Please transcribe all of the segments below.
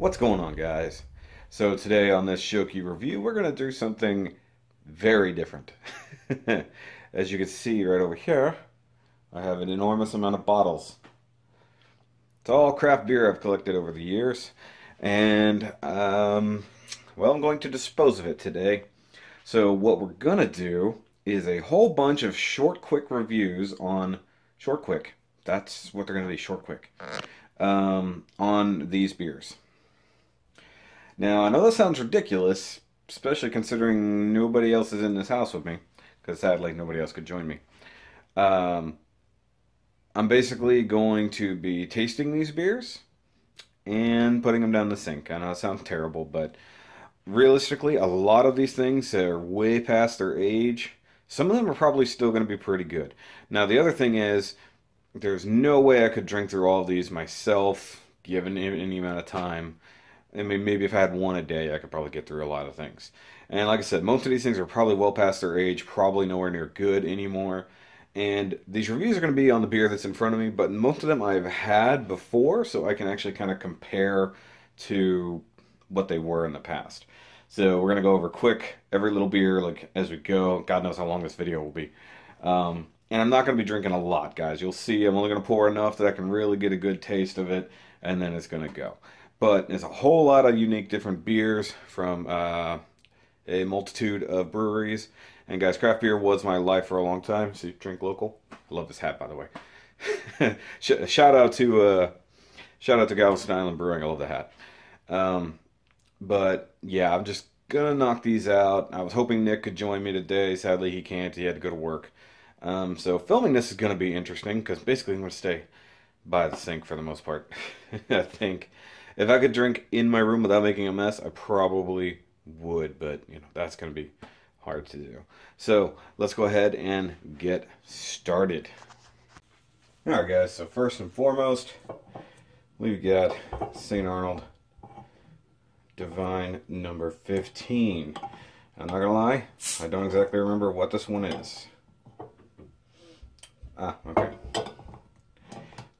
What's going on, guys? So today on this SHOKY review, we're going to do something very different. As you can see right over here, I have an enormous amount of bottles. It's all craft beer I've collected over the years, and well, I'm going to dispose of it today. So what we're going to do is a whole bunch of short, quick reviews on short, quick. That's what they're going to be, short, quick. On these beers. Now, I know that sounds ridiculous, especially considering nobody else is in this house with me, because sadly nobody else could join me. I'm basically going to be tasting these beers and putting them down the sink. I know it sounds terrible, but realistically, a lot of these things are way past their age. Some of them are probably still going to be pretty good. Now, the other thing is, there's no way I could drink through all of these myself, given any amount of time. I mean, maybe if I had one a day, I could probably get through a lot of things. And like I said, most of these things are probably well past their age, probably nowhere near good anymore. And these reviews are going to be on the beer that's in front of me, but most of them I've had before, so I can actually kind of compare to what they were in the past. So we're going to go over quick every little beer like as we go. God knows how long this video will be. And I'm not going to be drinking a lot, guys. You'll see I'm only going to pour enough that I can really get a good taste of it, and then it's going to go. But there's a whole lot of unique different beers from a multitude of breweries. And guys, craft beer was my life for a long time, so drink local. I love this hat, by the way. Shout out to Alaskan Brewing. I love the hat. But yeah, I'm just going to knock these out. I was hoping Nick could join me today. Sadly, he can't. He had to go to work. So filming this is going to be interesting because basically I'm going to stay by the sink for the most part. I think if I could drink in my room without making a mess, I probably would, but you know, that's going to be hard to do. So let's go ahead and get started. Alright guys, so first and foremost, we've got St. Arnold Divine number 15. I'm not going to lie, I don't exactly remember what this one is. Ah, okay.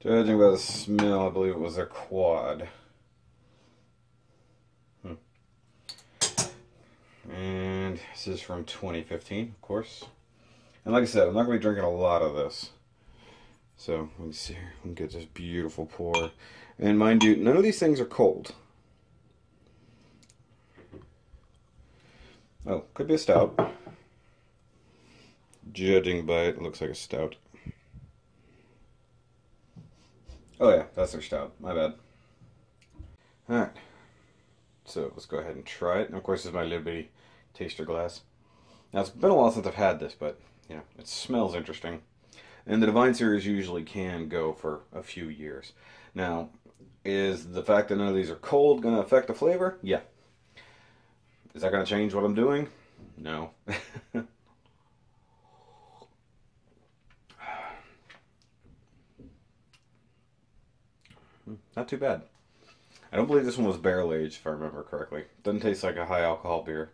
Judging by the smell, I believe it was their quad. And this is from 2015, of course. And like I said, I'm not going to be drinking a lot of this. So, let me see here. We can get this beautiful pour. And mind you, none of these things are cold. Oh, could be a stout. Judging by it, looks like a stout. Oh yeah, that's their stout. My bad. Alright. So let's go ahead and try it. And of course, this is my little bitty taster glass. Now, it's been a while since I've had this, but you know, it smells interesting. And the Divine series usually can go for a few years. Now, is the fact that none of these are cold going to affect the flavor? Yeah. Is that going to change what I'm doing? No. Not too bad. I don't believe this one was barrel aged, if I remember correctly. Doesn't taste like a high alcohol beer.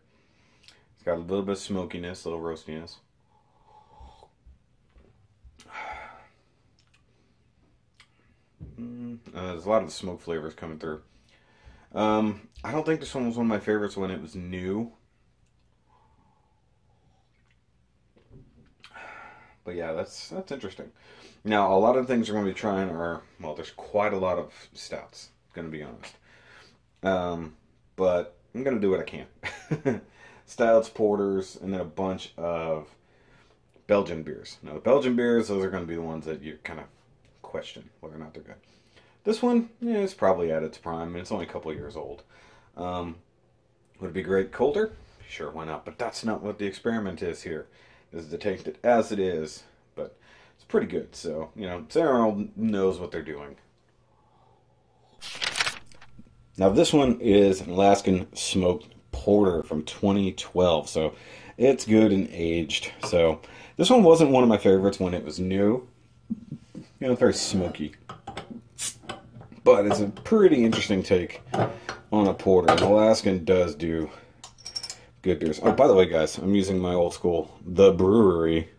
It's got a little bit of smokiness, a little roastiness. There's a lot of the smoke flavors coming through. I don't think this one was one of my favorites when it was new. But yeah, that's interesting. Now, a lot of the things we're going to be trying are, well, there's quite a lot of stouts, going to be honest. But I'm going to do what I can. Stouts, porters, and then a bunch of Belgian beers. Now, the Belgian beers, those are going to be the ones that you kind of question whether or not they're good. This one, yeah, it's probably at its prime, and it's only a couple of years old. Would it be great colder? Sure, why not? But that's not what the experiment is here. Is to taste it as it is, but it's pretty good. So, you know, St. Arnold knows what they're doing. Now, this one is an Alaskan smoked porter from 2012, so it's good and aged. So, this one wasn't one of my favorites when it was new. You know, it's very smoky. But it's a pretty interesting take on a porter. And Alaskan does do good beers. Oh, by the way, guys, I'm using my old school The Brewery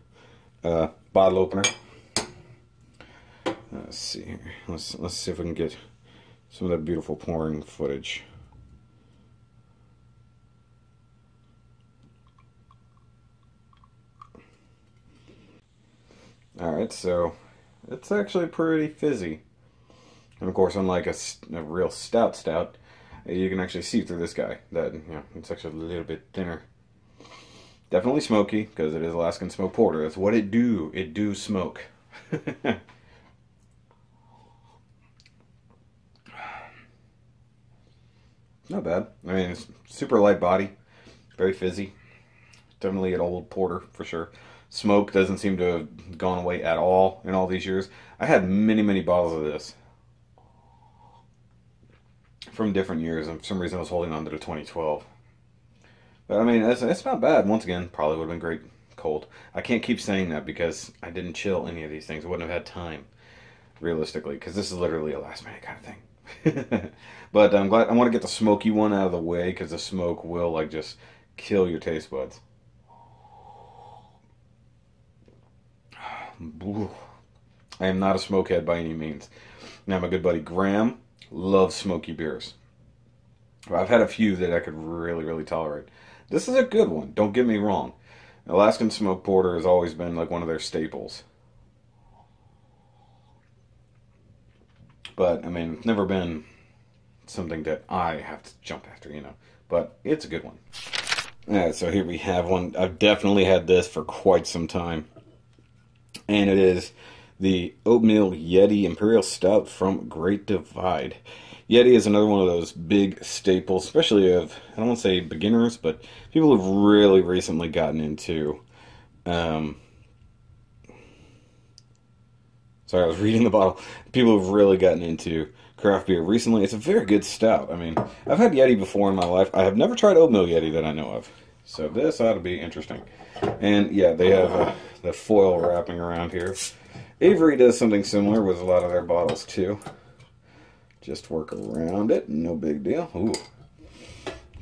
bottle opener. Let's see here. Let's see if we can get some of that beautiful pouring footage. Alright, so it's actually pretty fizzy. And of course, unlike a real stout, you can actually see through this guy that, you know, it's actually a little bit thinner. Definitely smoky, because it is Alaskan smoked porter. That's what it do. It do smoke. Not bad. I mean, it's super light body, very fizzy. Definitely an old porter for sure. Smoke doesn't seem to have gone away at all in all these years. I had many, many bottles of this from different years, and for some reason I was holding on to the 2012. But I mean, it's not bad. Once again, probably would have been great cold. I can't keep saying that because I didn't chill any of these things. I wouldn't have had time, realistically, because this is literally a last minute kind of thing. But I'm glad. I want to get the smoky one out of the way because the smoke will like just kill your taste buds. I am not a smokehead by any means. Now my good buddy Graham loves smoky beers. I've had a few that I could really, really tolerate. This is a good one, don't get me wrong. Alaskan smoked porter has always been like one of their staples. But, I mean, it's never been something that I have to jump after, you know. But it's a good one. Alright, so here we have one. I've definitely had this for quite some time. And it is the Oatmeal Yeti Imperial Stout from Great Divide. Yeti is another one of those big staples, especially of, I don't want to say beginners, but people who've really recently gotten into, sorry, I was reading the bottle. People who've really gotten into craft beer recently. It's a very good stout. I mean, I've had Yeti before in my life. I have never tried Oatmeal Yeti that I know of. So this ought to be interesting. And yeah, they have the foil wrapping around here. Avery does something similar with a lot of their bottles too. Just work around it, no big deal. Ooh,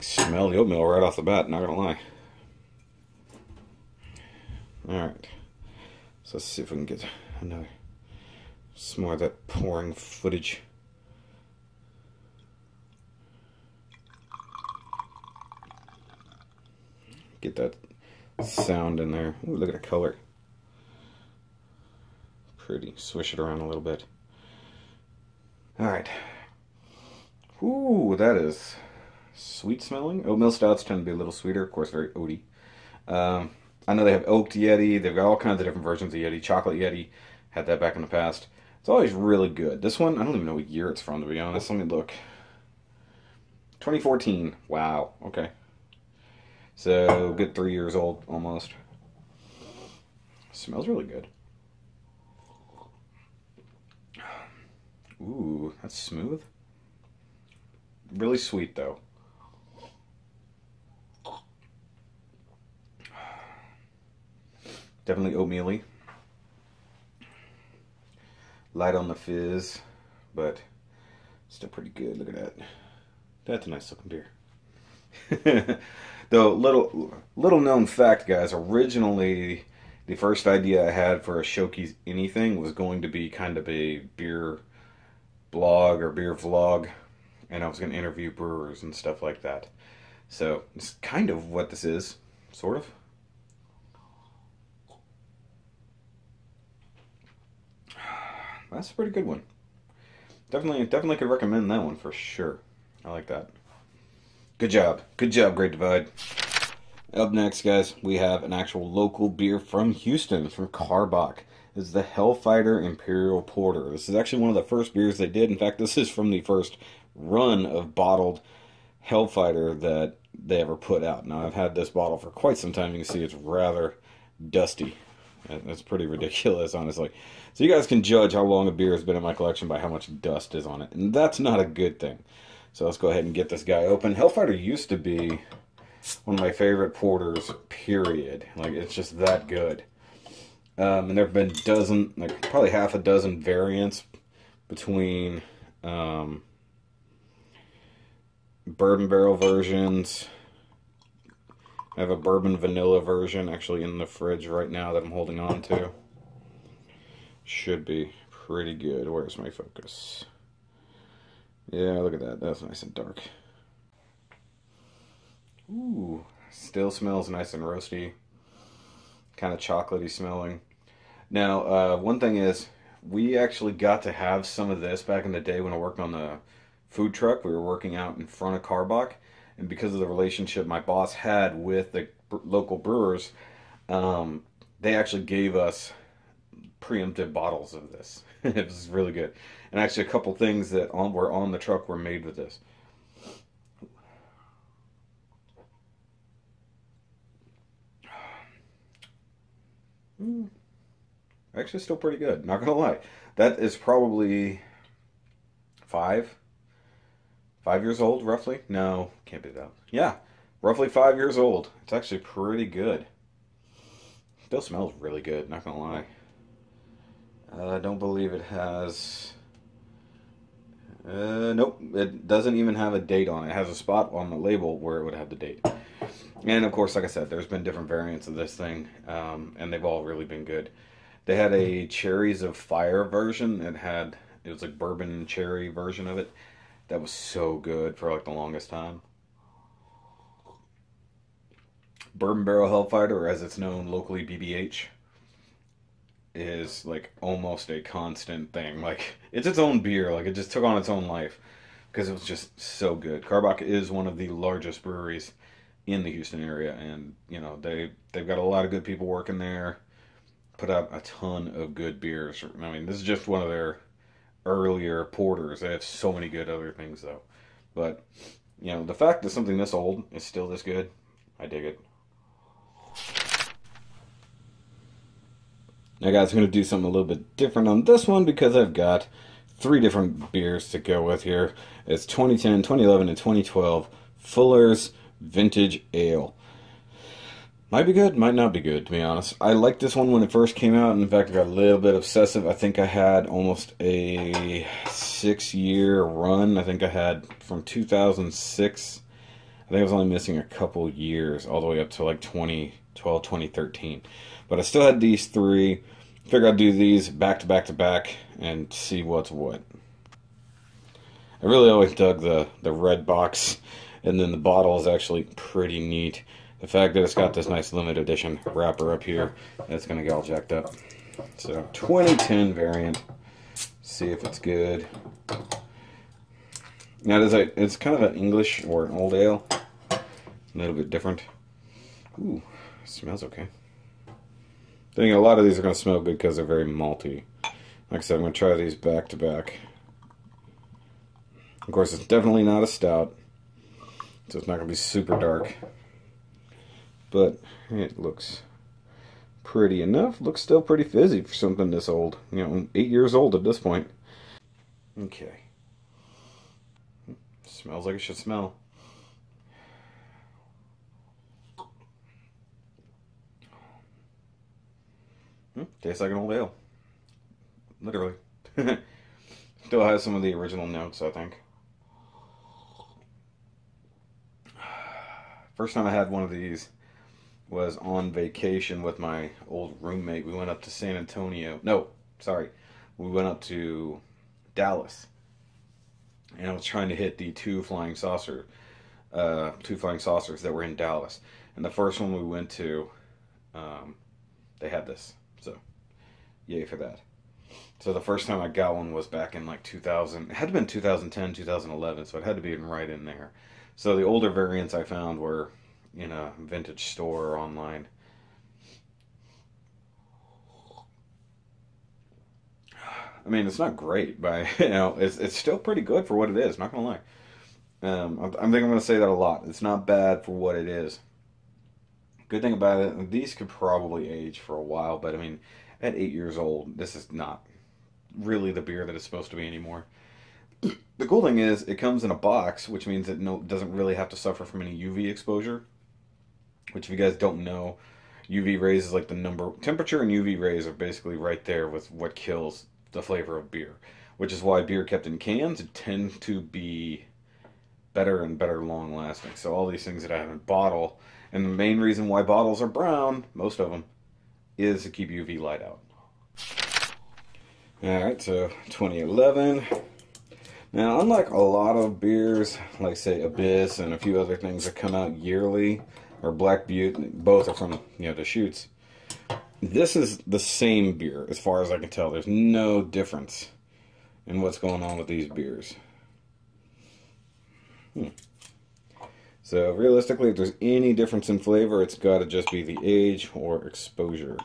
smell the oatmeal right off the bat, not gonna lie. Alright, so let's see if we can get another, some more of that pouring footage. Get that sound in there. Ooh, look at the color. Pretty. Swish it around a little bit. Alright. Ooh, that is sweet smelling. Oatmeal stouts tend to be a little sweeter. Of course, very oaty. I know they have oaked Yeti. They've got all kinds of different versions of Yeti. Chocolate Yeti. Had that back in the past. It's always really good. This one, I don't even know what year it's from, to be honest. Let me look. 2014. Wow. Okay. So, good 3 years old, almost. Smells really good. Ooh, that's smooth. Really sweet, though. Definitely oatmeal-y. Light on the fizz, but still pretty good. Look at that. That's a nice looking beer. Though, little known fact, guys, originally the first idea I had for a SHOKY's anything was going to be kind of a beer blog or beer vlog, and I was going to interview brewers and stuff like that. So, it's kind of what this is, sort of. That's a pretty good one. Definitely could recommend that one for sure. I like that. Good job, Great Divide. Up next, guys, we have an actual local beer from Houston, from Bock. This is the Hellfighter Imperial Porter. This is actually one of the first beers they did. In fact, this is from the first run of bottled Hellfighter that they ever put out. Now, I've had this bottle for quite some time. You can see it's rather dusty. That's pretty ridiculous, honestly. So you guys can judge how long a beer has been in my collection by how much dust is on it. And that's not a good thing. So let's go ahead and get this guy open. Hellfighter used to be one of my favorite porters, period. Like, it's just that good. And there have been probably half a dozen variants between bourbon barrel versions. I have a bourbon vanilla version actually in the fridge right now that I'm holding on to. Should be pretty good. Where's my focus? Yeah, look at that. That's nice and dark. Ooh, still smells nice and roasty. Kind of chocolatey smelling. Now, one thing is, we actually got to have some of this back in the day when I worked on the food truck. We were working out in front of Karbach, and because of the relationship my boss had with the local brewers, they actually gave us preemptive bottles of this. It was really good. And actually a couple things that were on the truck were made with this. Actually still pretty good, not gonna lie. That is probably 5 years old, roughly. No, can't be that. Yeah, roughly 5 years old. It's actually pretty good. Still smells really good, not gonna lie. I don't believe it has... nope, it doesn't even have a date on it. It has a spot on the label where it would have the date. And of course, like I said, there's been different variants of this thing, and they've all really been good. They had a Cherries of Fire version. It was like bourbon and cherry version of it. That was so good for like the longest time. Bourbon Barrel Hellfighter, or as it's known locally, BBH, is like almost a constant thing. Like, it's its own beer. Like, it just took on its own life because it was just so good. Karbach is one of the largest breweries in the Houston area, and you know they've got a lot of good people working there. Put out a ton of good beers. I mean, this is just one of their earlier porters. They have so many good other things though. But you know, the fact that something this old is still this good, I dig it. Now guys, I'm going to do something a little bit different on this one because I've got 3 different beers to go with here. It's 2010, 2011, and 2012 Fuller's Vintage Ale. Might be good, might not be good, to be honest. I liked this one when it first came out, and in fact I got a little bit obsessive. I think I had almost a 6-year run. I think I had from 2006. I think I was only missing a couple years, all the way up to like 2012, 2013. But I still had these 3. Figure I'd do these back to back to back and see what's what. I really always dug the red box, and then the bottle is actually pretty neat. The fact that it's got this nice limited edition wrapper up here, that's going to get all jacked up. So, 2010 variant. See if it's good. Now, it's kind of an English or an old ale. A little bit different. Ooh, smells okay. I think a lot of these are going to smell good because they're very malty. Like I said, I'm going to try these back to back. Of course, it's definitely not a stout, so it's not going to be super dark. But it looks pretty enough. Looks still pretty fizzy for something this old. You know, 8 years old at this point. Okay. Smells like it should smell. Tastes like an old ale. Literally. Still has some of the original notes, I think. First time I had one of these was on vacation with my old roommate. We went up to San Antonio. No, sorry. We went up to Dallas. And I was trying to hit the two flying saucers that were in Dallas. And the first one we went to, they had this. So, yay for that. So the first time I got one was back in like 2000. It had to have been 2010, 2011, so it had to be right in there. So the older variants I found were in a vintage store or online. I mean, it's not great, but you know, it's still pretty good for what it is. Not gonna lie. I think I'm gonna say that a lot. It's not bad for what it is. Good thing about it, these could probably age for a while, but I mean, at 8 years old, this is not really the beer that it's supposed to be anymore. The cool thing is, it comes in a box, which means it doesn't really have to suffer from any UV exposure. Which, if you guys don't know, UV rays is like the number. Temperature and UV rays are basically right there with what kills the flavor of beer. Which is why beer kept in cans tend to be better and better long lasting. So all these things that I have in bottle, and the main reason why bottles are brown, most of them, is to keep UV light out. Alright, so 2011. Now, unlike a lot of beers, like say Abyss and a few other things that come out yearly, or Black Butte, both are from, you know, the shoots. This is the same beer, as far as I can tell. There's no difference in what's going on with these beers. So, realistically, if there's any difference in flavor, it's got to just be the age or exposure.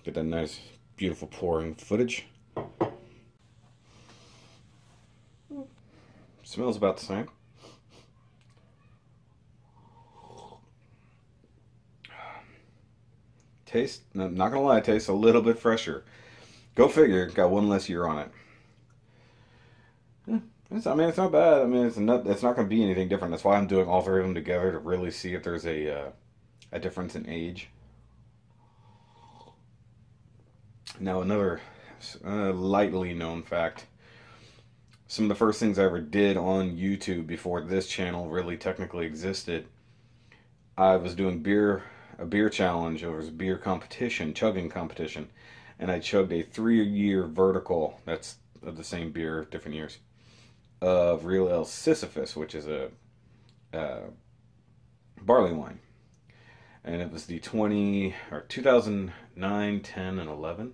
Get that nice, beautiful pouring footage. Smells about the same. Taste, no, not gonna lie, tastes a little bit fresher. Go figure, got one less year on it. I mean, it's not bad. I mean, it's not going to be anything different. That's why I'm doing all three of them together, to really see if there's a difference in age. Now, another lightly known fact. Some of the first things I ever did on YouTube before this channel really technically existed, I was doing a beer challenge. It was a beer competition, chugging competition. And I chugged a 3-year vertical, that's of the same beer, different years, of Real Ale Sisyphus, which is a barley wine. And it was the 2009, 10, and 11,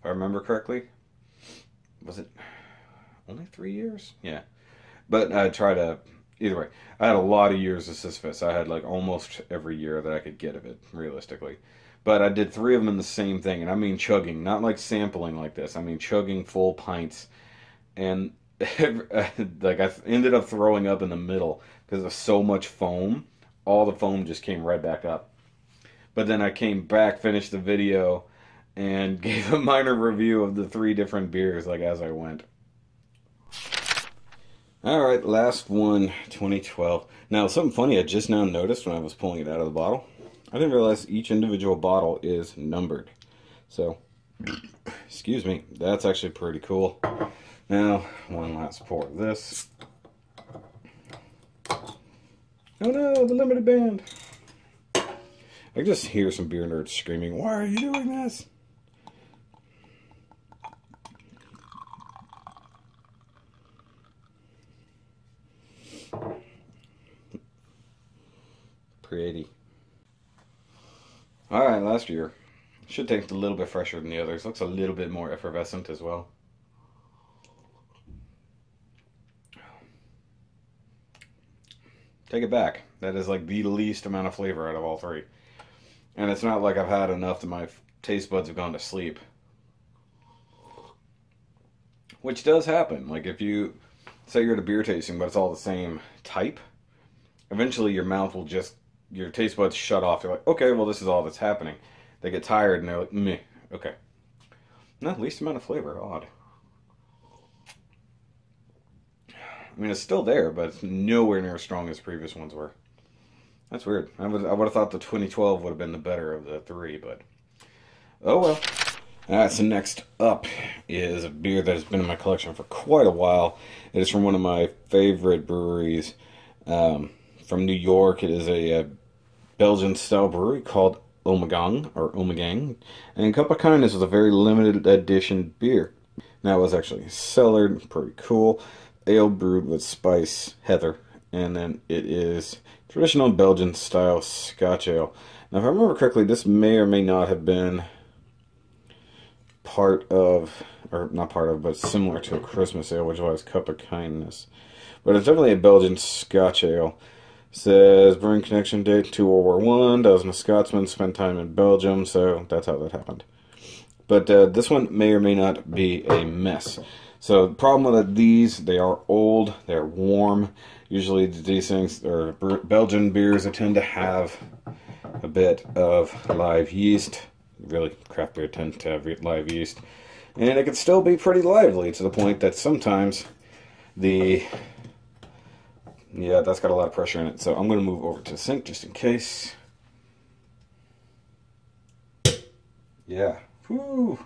if I remember correctly. Was it only 3 years? Yeah. But I tried to, either way, I had a lot of years of Sisyphus. I had like almost every year that I could get of it, realistically. But I did 3 of them in the same thing, and I mean chugging, not like sampling like this. I mean chugging full pints. And like I ended up throwing up in the middle because of so much foam. All the foam just came right back up. But then I came back, finished the video, and gave a minor review of the 3 different beers, like as I went. Alright, last one, 2012. Now, something funny I just now noticed when I was pulling it out of the bottle. I didn't realize each individual bottle is numbered. So, excuse me, that's actually pretty cool. Now, one last pour of this. Oh no, the limited band. I can just hear some beer nerds screaming, "Why are you doing this?" Pretty. Alright, last year. Should taste a little bit fresher than the others. Looks a little bit more effervescent as well. Take it back. That is like the least amount of flavor out of all 3. And it's not like I've had enough that my taste buds have gone to sleep. Which does happen. Like if you say you're at a beer tasting but it's all the same type, eventually your mouth will just, your taste buds shut off. You're like, okay, well this is all that's happening. They get tired and they're like, meh, okay. Not least amount of flavor, odd. I mean, it's still there, but it's nowhere near as strong as previous ones were. That's weird. I would have thought the 2012 would have been the better of the 3, but oh well. Alright, so next up is a beer that has been in my collection for quite a while. It is from one of my favorite breweries from New York. It is a Belgian style brewery called Ommegang. And Cup of Kindness is a very limited edition beer. Now, it was actually cellared, pretty cool. Ale brewed with spice, heather, and then it is traditional Belgian style Scotch ale. Now, if I remember correctly, this may or may not have been part of, or not part of, but similar to a Christmas ale, which was Cup of Kindness. But it's definitely a Belgian Scotch ale. It says brewing connection date to World War I. Dozen of Scotsmen spent time in Belgium, so that's how that happened. But this one may or may not be a mess. So the problem with these, they are old, they're warm. Usually these things, or Belgian beers, they tend to have a bit of live yeast. Really, craft beer tends to have live yeast. And it can still be pretty lively to the point that sometimes yeah, that's got a lot of pressure in it. So I'm going to move over to the sink just in case. Yeah. Whew.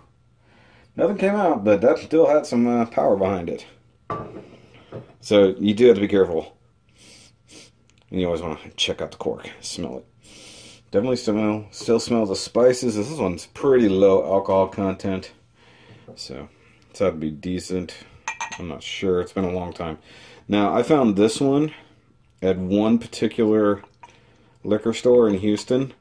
Nothing came out, but that still had some power behind it. So you do have to be careful. And you always want to check out the cork, smell it. Definitely still smells the spices. This one's pretty low alcohol content. So It's had to be decent. I'm not sure. It's been a long time. Now, I found this one at one particular liquor store in Houston,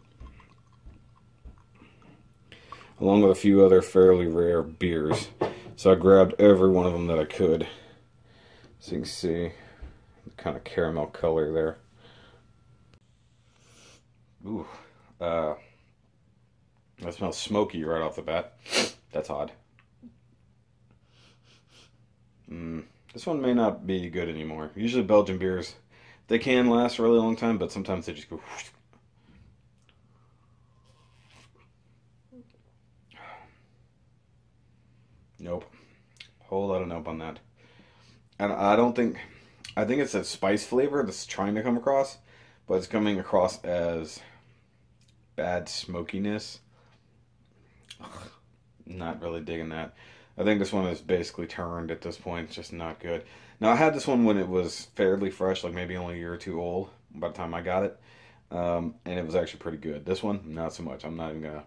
along with a few other fairly rare beers. So I grabbed every one of them that I could. So you can see the kind of caramel color there. Ooh, that smells smoky right off the bat. That's odd. This one may not be good anymore. Usually Belgian beers, they can last a really long time, but sometimes they just go whoosh. Nope. Whole lot of nope on that. And I think it's a spice flavor that's trying to come across, but it's coming across as bad smokiness. Ugh, not really digging that. I think this one is basically turned at this point. It's just not good. Now, I had this one when it was fairly fresh, like maybe only a year or two old by the time I got it. And it was actually pretty good. This one, not so much. I'm not even gonna...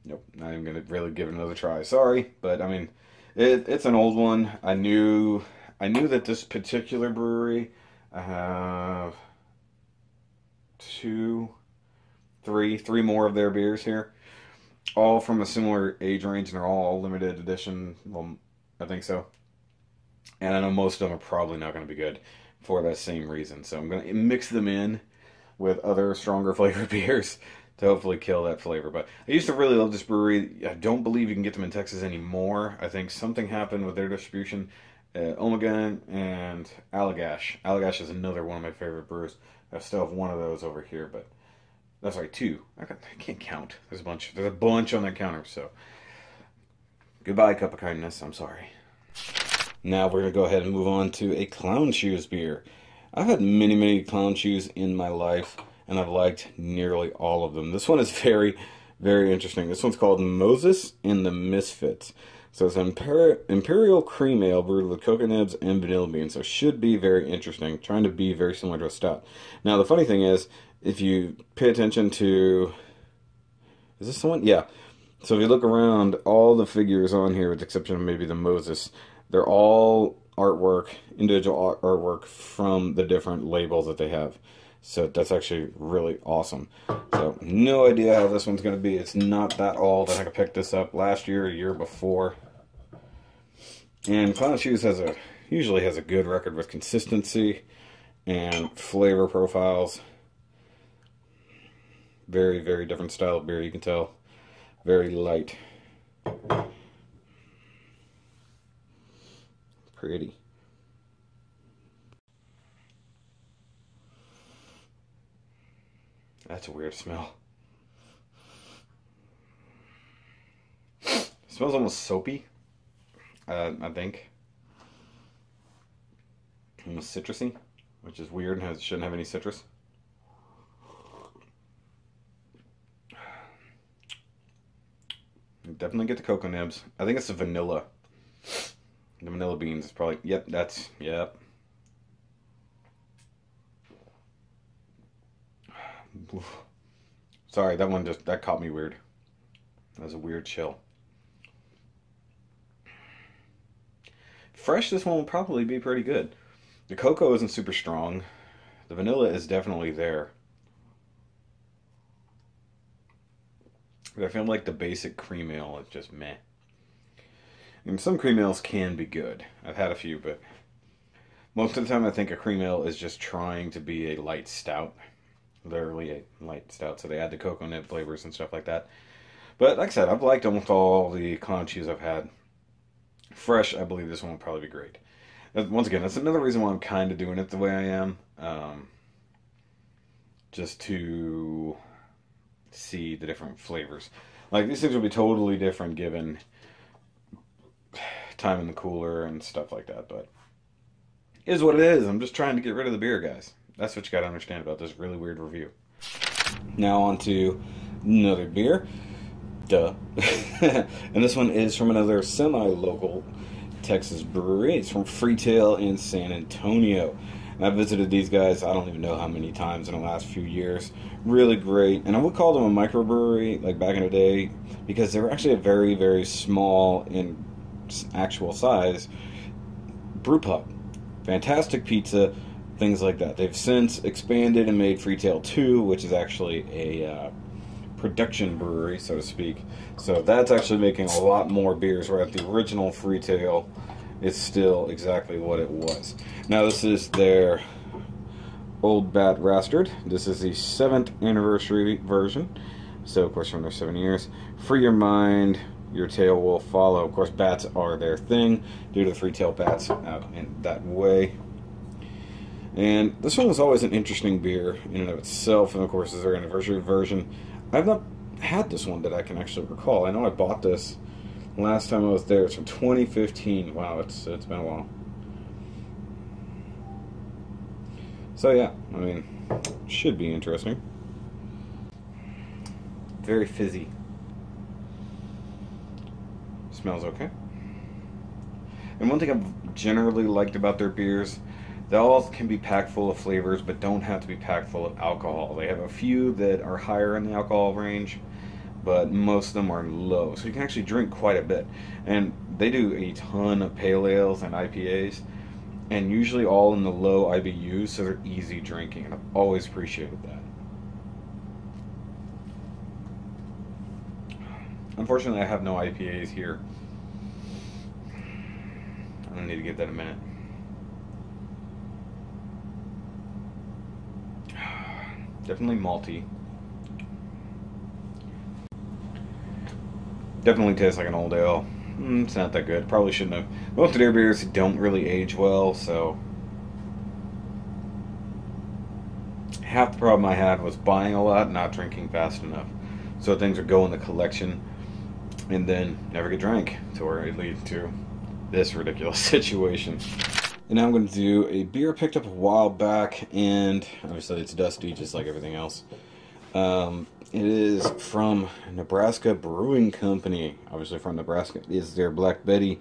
Nope, not even gonna really give it another try. Sorry, but I mean, it's an old one. I knew that this particular brewery, I have three more of their beers here, all from a similar age range, and they're all limited edition. Well, I think so. And I know most of them are probably not going to be good for that same reason. So I'm going to mix them in with other stronger flavored beers to hopefully kill that flavor. But I used to really love this brewery. I don't believe you can get them in Texas anymore. I think something happened with their distribution. Ommegang and Allagash. Allagash is another one of my favorite brews. I still have one of those over here, but that's right, two. I can't count. There's a bunch on that counter. So goodbye, cup of kindness. I'm sorry. Now we're gonna go ahead and move on to a Clown Shoes beer. I've had many Clown Shoes in my life, and I've liked nearly all of them. This one is very, very interesting. This one's called Moses and the Misfits. So it's an Imperial cream ale brewed with cocoa nibs and vanilla beans. So it should be very interesting. Trying to be very similar to a stout. Now the funny thing is, if you pay attention to... Is this the one? Yeah. So if you look around, all the figures on here, with the exception of maybe the Moses, they're all artwork, individual artwork from the different labels that they have. So that's actually really awesome. So no idea how this one's going to be. It's not that old. I think I picked this up last year, a year before. And Clown Shoes usually has a good record with consistency and flavor profiles. Very, very different style of beer, you can tell. Very light. Pretty. That's a weird smell. It smells almost soapy, I think. Almost citrusy, which is weird and shouldn't have any citrus. You definitely get the cocoa nibs. I think it's the vanilla. The vanilla beans is probably... Yep, yep. Sorry, that caught me weird. That was a weird chill. Fresh, this one will probably be pretty good. The cocoa isn't super strong. The vanilla is definitely there. But I feel like the basic cream ale is just meh. And some cream ales can be good. I've had a few, but most of the time I think a cream ale is just trying to be a light stout. Literally a light stout, so they add the cocoa nib flavors and stuff like that. But like I said, I've liked almost all the Clown Shoes I've had. Fresh, I believe this one will probably be great. Once again, that's another reason why I'm kind of doing it the way I am. Just to see the different flavors. Like, these things will be totally different given time in the cooler and stuff like that, but it is what it is. I'm just trying to get rid of the beer, guys. That's what you gotta understand about this really weird review. Now on to another beer. Duh. And this one is from another semi-local Texas brewery. It's from Freetail in San Antonio. And I've visited these guys, I don't even know how many times in the last few years. Really great. And I would call them a microbrewery, like back in the day, because they were actually a very, very small and actual size brew pub. Fantastic pizza, things like that. They've since expanded and made Freetail 2, which is actually a production brewery, so to speak. So that's actually making a lot more beers, where the original Freetail is still exactly what it was. Now this is their Old Bat Rastard. This is the 7th anniversary version. So of course from their 7 years. Free your mind, your tail will follow. Of course bats are their thing due to the Freetail bats out in that way. And this one was always an interesting beer in and of itself, and of course is their anniversary version. I've not had this one that I can actually recall. I know I bought this last time I was there. It's from 2015. Wow, it's been a while. So yeah, I mean, should be interesting. Very fizzy. Smells okay. And one thing I've generally liked about their beers, they all can be packed full of flavors, but don't have to be packed full of alcohol. They have a few that are higher in the alcohol range, but most of them are low. So you can actually drink quite a bit. And they do a ton of pale ales and IPAs, and usually all in the low IBUs, so they're easy drinking, and I've always appreciated that. Unfortunately, I have no IPAs here. I'm gonna need to give that a minute. Definitely malty. Definitely tastes like an old ale. It's not that good. Probably shouldn't have. Most of their beers don't really age well, so half the problem I had was buying a lot, not drinking fast enough. So things would go in the collection and then never get drank, to where it leads to this ridiculous situation. And now I'm going to do a beer I picked up a while back, and obviously it's dusty just like everything else. It is from Nebraska Brewing Company. Obviously from Nebraska. It is their Black Betty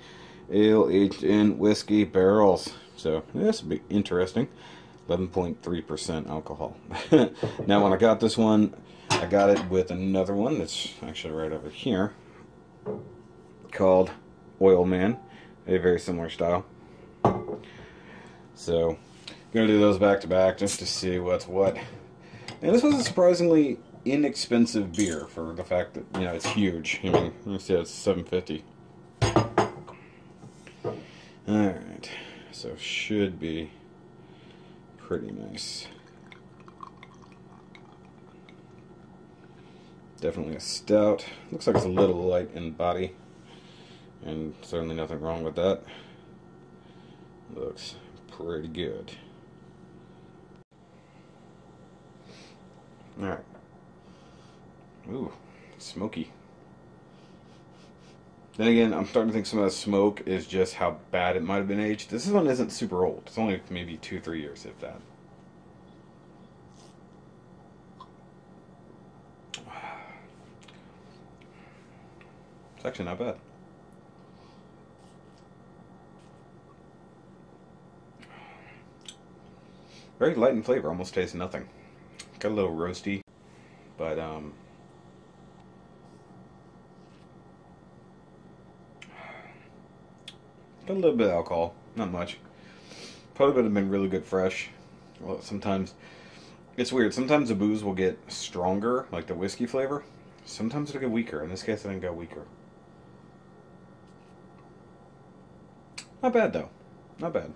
Ale aged in whiskey barrels. So this will be interesting. 11.3% alcohol. Now when I got this one, I got it with another one that's actually right over here, called Oil Man. A very similar style. So I'm gonna do those back to back just to see what's what. And this was a surprisingly inexpensive beer for the fact that, you know, it's huge. I mean, let's see, it's $7.50. Alright, so should be pretty nice. Definitely a stout. Looks like it's a little light in body, and certainly nothing wrong with that. Looks pretty good. Alright. Ooh, smoky. Then again, I'm starting to think some of that smoke is just how bad it might have been aged. This one isn't super old. It's only maybe 2-3 years, if that. It's actually not bad. Very light in flavor, almost tastes nothing. Got a little roasty, but got a little bit of alcohol, not much. Probably would have been really good fresh. Well, sometimes it's weird. Sometimes the booze will get stronger, like the whiskey flavor. Sometimes it'll get weaker. In this case, I think it got weaker. Not bad though. Not bad.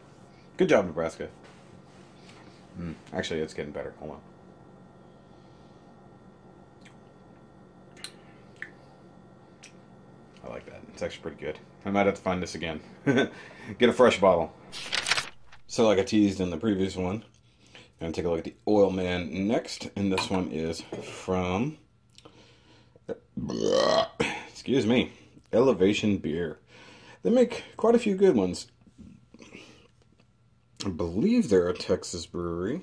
Good job, Nebraska. Actually, it's getting better. Hold on. I like that. It's actually pretty good. I might have to find this again. Get a fresh bottle. So like I teased in the previous one, I'm going to take a look at the Oil Man next. And this one is from, excuse me, Elevation Beer. They make quite a few good ones. I believe they're a Texas brewery.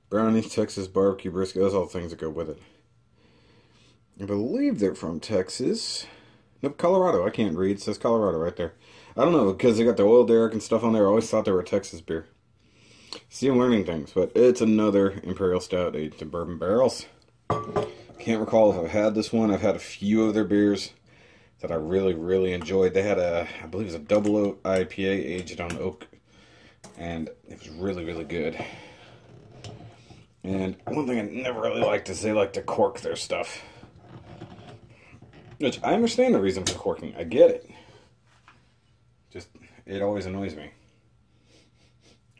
Brownies, Texas, barbecue, brisket, those are all the things that go with it. I believe they're from Texas. Nope, Colorado. I can't read. It says Colorado right there. I don't know, because they got the oil derrick and stuff on there. I always thought they were a Texas beer. See, I'm learning things, but it's another Imperial Stout aged in bourbon barrels. Can't recall if I've had this one. I've had a few of their beers. that I really, really enjoyed. They had a, I believe it was a double oak IPA aged on oak, and it was really, really good. And one thing I never really liked is they like to cork their stuff. Which, I understand the reason for corking. I get it. Just, it always annoys me.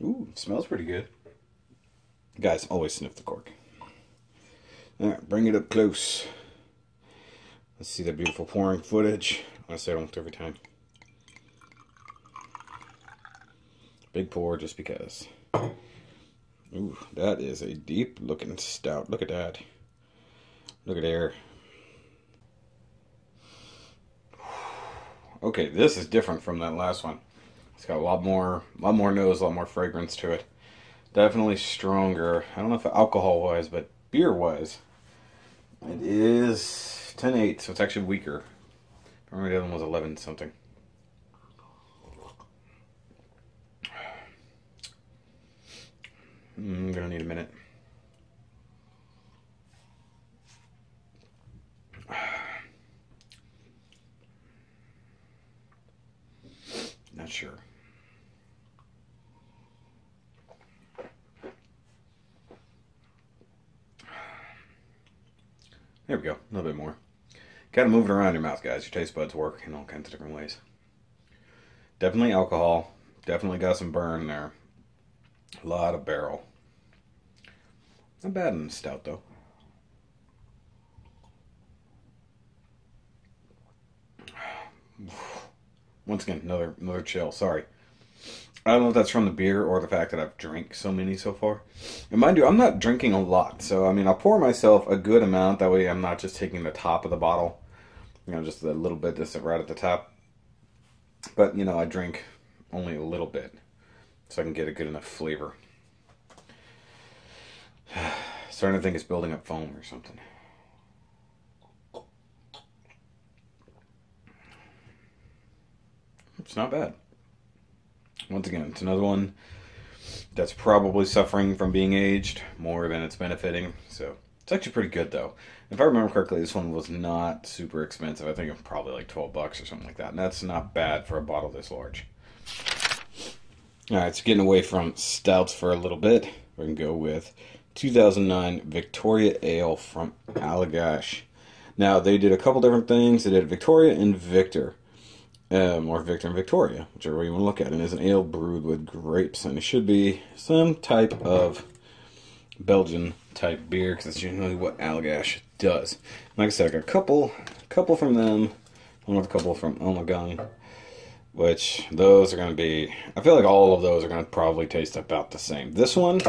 Ooh, smells pretty good. Guys, always sniff the cork. Alright, bring it up close. Let's see that beautiful pouring footage. I say I don't every time. Big pour just because. Ooh, that is a deep looking stout. Look at that. Look at there. Okay, this is different from that last one. It's got a lot more nose, a lot more fragrance to it. Definitely stronger. I don't know if alcohol wise, but beer wise, it is 10.8, so it's actually weaker. I remember the other one was 11 something. I'm gonna need a minute. Not sure. There we go, a little bit more. Gotta move it around your mouth, guys. Your taste buds work in all kinds of different ways. Definitely alcohol. Definitely got some burn there. A lot of barrel. Not bad in the stout, though. Once again, another chill. Sorry. I don't know if that's from the beer or the fact that I've drank so many so far. And mind you, I'm not drinking a lot. So, I mean, I'll pour myself a good amount. That way I'm not just taking the top of the bottle. You know, just a little bit just right at the top. But, you know, I drink only a little bit. So I can get a good enough flavor. Starting to think it's building up foam or something. It's not bad. Once again, it's another one that's probably suffering from being aged more than it's benefiting. So it's actually pretty good, though. If I remember correctly, this one was not super expensive. I think it was probably like 12 bucks or something like that. And that's not bad for a bottle this large. Alright, so getting away from stouts for a little bit, we're going to go with 2009 Victoria Ale from Allagash. Now, they did a couple different things. They did Victoria and Victor. Or Victor and Victoria, whichever way you want to look at it. It is an ale brewed with grapes, and it should be some type of Belgian type beer, because that's generally what Allagash does. Like I said, I got a couple from them, along with a couple from Ommegang, which those are going to be, I feel like all of those are going to probably taste about the same. This one,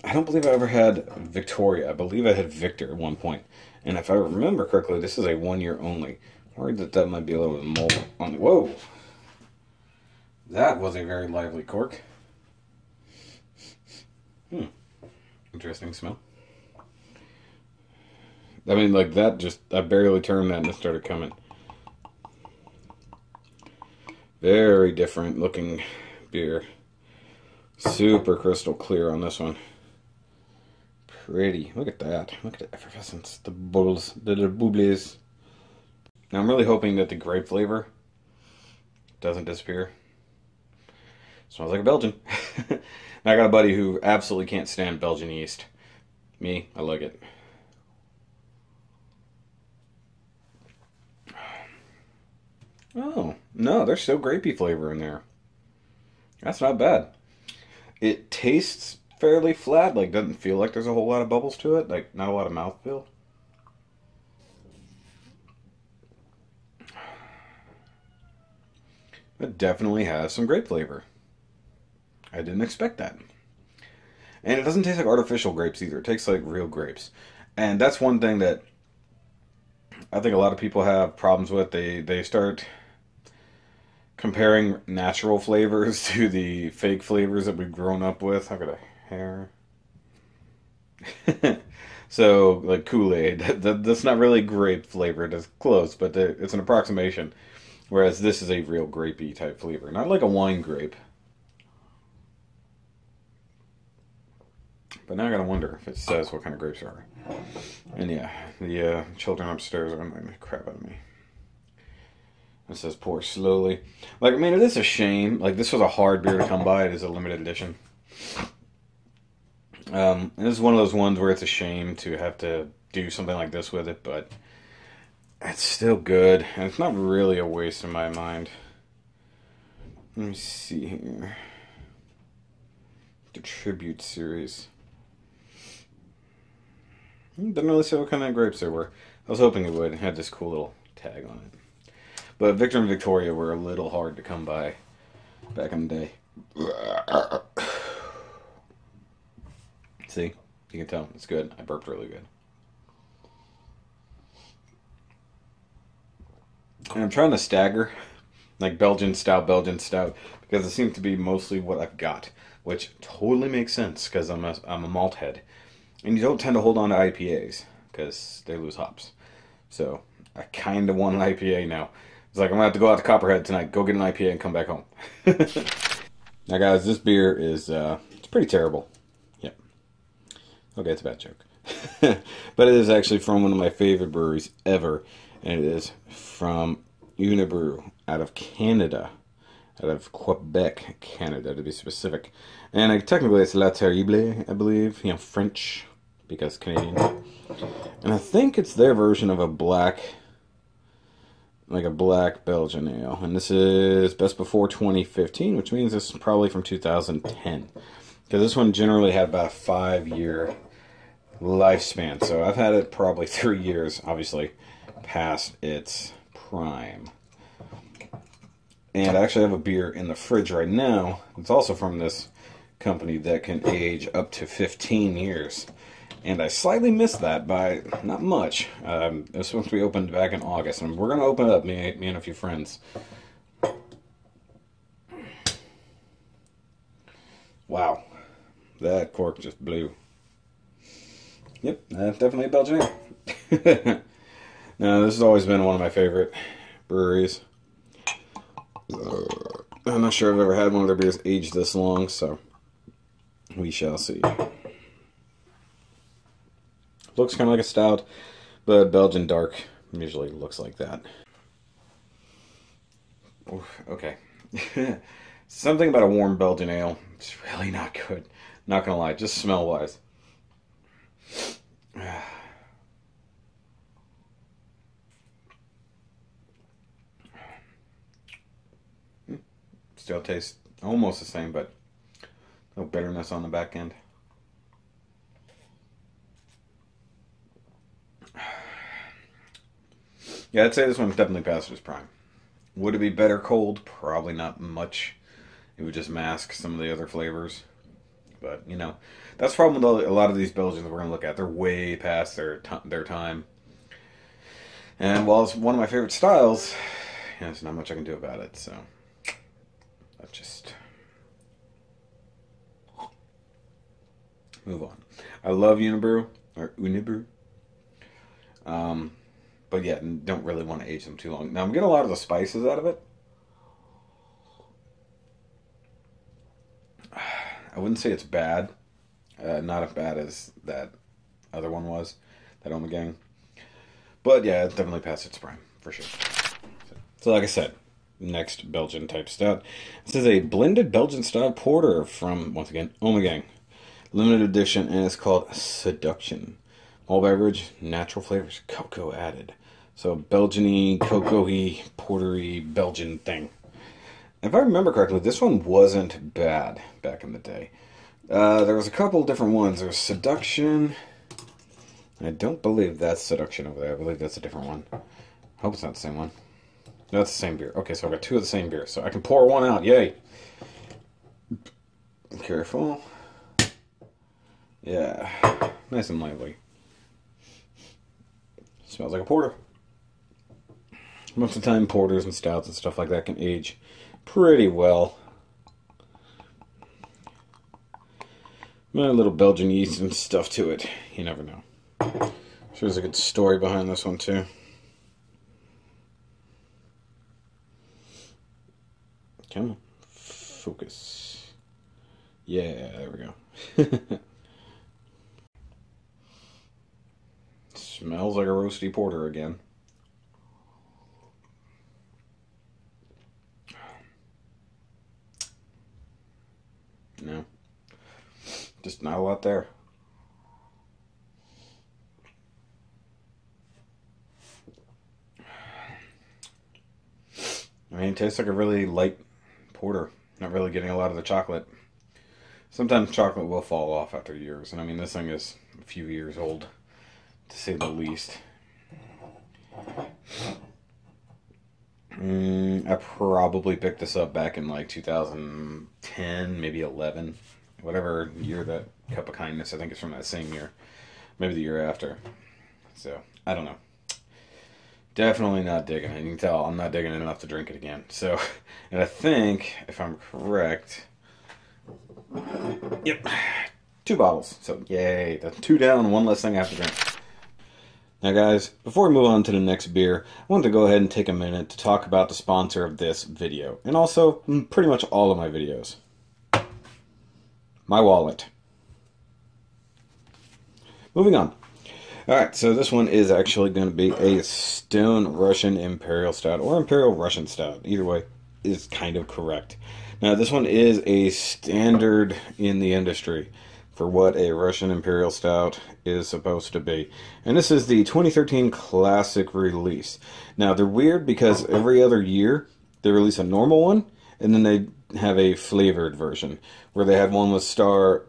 I don't believe I ever had Victoria. I believe I had Victor at one point. And if I remember correctly, this is a 1 year only. Worried that might be a little bit mold on the... Whoa! That was a very lively cork. Interesting smell. I mean, like that just... I barely turned that and it started coming. Very different looking beer. Super crystal clear on this one. Pretty. Look at that. Look at the effervescence. The bubbles. The bubbles. Now, I'm really hoping that the grape flavor doesn't disappear. Smells like a Belgian. Now, I got a buddy who absolutely can't stand Belgian yeast. Me, I like it. Oh, no, there's still grapey flavor in there. That's not bad. It tastes fairly flat, like doesn't feel like there's a whole lot of bubbles to it, like not a lot of mouthfeel. It definitely has some grape flavor. I didn't expect that. And it doesn't taste like artificial grapes either. It tastes like real grapes. And that's one thing that I think a lot of people have problems with. They start comparing natural flavors to the fake flavors that we've grown up with. I've got a hair. So, like Kool-Aid. That's not really grape flavored. It's close, but it's an approximation. Whereas this is a real grapey type flavor. Not like a wine grape. But now I gotta wonder if it says what kind of grapes are. And yeah, the children upstairs are annoying the crap out of me. It says pour slowly. Like, I mean, it is a shame. Like, this was a hard beer to come by. It is a limited edition. And this is one of those ones where it's a shame to have to do something like this with it, but it's still good. And it's not really a waste in my mind. Let me see here. The Tribute series. Didn't really say what kind of grapes there were. I was hoping it would. It had this cool little tag on it. But Victor and Victoria were a little hard to come by back in the day. See? You can tell. It's good. I burped really good. And I'm trying to stagger, like Belgian Stout, because it seems to be mostly what I've got, which totally makes sense because I'm a malt head. And you don't tend to hold on to IPAs because they lose hops. So I kind of want an IPA now. It's like I'm going to have to go out to Copperhead tonight, go get an IPA and come back home. Now guys, this beer is it's pretty terrible. Yep. Okay, it's a bad joke. But it is actually from one of my favorite breweries ever. And it is from Unibrow out of Canada. Out of Quebec, Canada, to be specific. And technically it's La Terrible, I believe. You know, French, because Canadian. And I think it's their version of a black, like a black Belgian ale. And this is best before 2015, which means this is probably from 2010. Because this one generally had about a 5-year lifespan. So I've had it probably 3 years, obviously, past its prime. And I actually have a beer in the fridge right now. It's also from this company that can age up to 15 years. And I slightly missed that by not much. It was supposed to be opened back in August. And we're going to open it up, me and a few friends. Wow. That cork just blew. Yep, that's definitely a Belgian ale. Now, this has always been one of my favorite breweries. I'm not sure I've ever had one of their beers aged this long, so we shall see. Looks kind of like a stout, but Belgian dark usually looks like that. Oof, okay. Something about a warm Belgian ale. It's really not good. Not gonna lie, just smell-wise. Still tastes almost the same, but no bitterness on the back end. Yeah, I'd say this one's definitely past its prime. Would it be better cold? Probably not much. It would just mask some of the other flavors. But, you know, that's the problem with a lot of these Belgians we're going to look at. They're way past their time. And while it's one of my favorite styles, yeah, there's not much I can do about it, so let's just move on. I love Unibrow, or Unibrow. But yeah, don't really want to age them too long. Now, I'm getting a lot of the spices out of it. I wouldn't say it's bad. Not as bad as that other one was, that Ommegang. But yeah, it's definitely past its prime, for sure. So like I said, next Belgian type stout. This is a blended Belgian style porter from, once again, Ommegang. Limited edition, and it's called Seduction. All beverage, natural flavors, cocoa added. So Belgian-y, cocoa-y, portery, Belgian thing. If I remember correctly, this one wasn't bad back in the day. There was a couple different ones. There was Seduction. I don't believe that's Seduction over there. I believe that's a different one. I hope it's not the same one. No, it's the same beer. Okay, so I've got two of the same beer. So I can pour one out. Yay. Careful. Yeah. Nice and lively. Smells like a porter. Most of the time, porters and stouts and stuff like that can age pretty well. A little Belgian yeast and stuff to it. You never know. Sure, there's a good story behind this one, too. Come on. Focus. Yeah, there we go. Smells like a roasty porter again. Just not a lot there. I mean, it tastes like a really light porter. Not really getting a lot of the chocolate. Sometimes chocolate will fall off after years. And I mean, this thing is a few years old, to say the least. I probably picked this up back in like 2010, maybe 11. Whatever year that Cup of Kindness, I think it's from that same year. Maybe the year after. So, I don't know. Definitely not digging it. You can tell I'm not digging it enough to drink it again. So, and I think, if I'm correct, yep, 2 bottles. So, yay, that's 2 down, 1 less thing I have to drink. Now, guys, before we move on to the next beer, I want to go ahead and take a minute to talk about the sponsor of this video, and also pretty much all of my videos. My wallet. Moving on. Alright, so this one is actually going to be a Stone Russian Imperial Stout, or Imperial Russian Stout. Either way is kind of correct. Now, this one is a standard in the industry for what a Russian Imperial Stout is supposed to be. And this is the 2013 Classic release. Now, they're weird because every other year they release a normal one, and then they have a flavored version, where they had one with star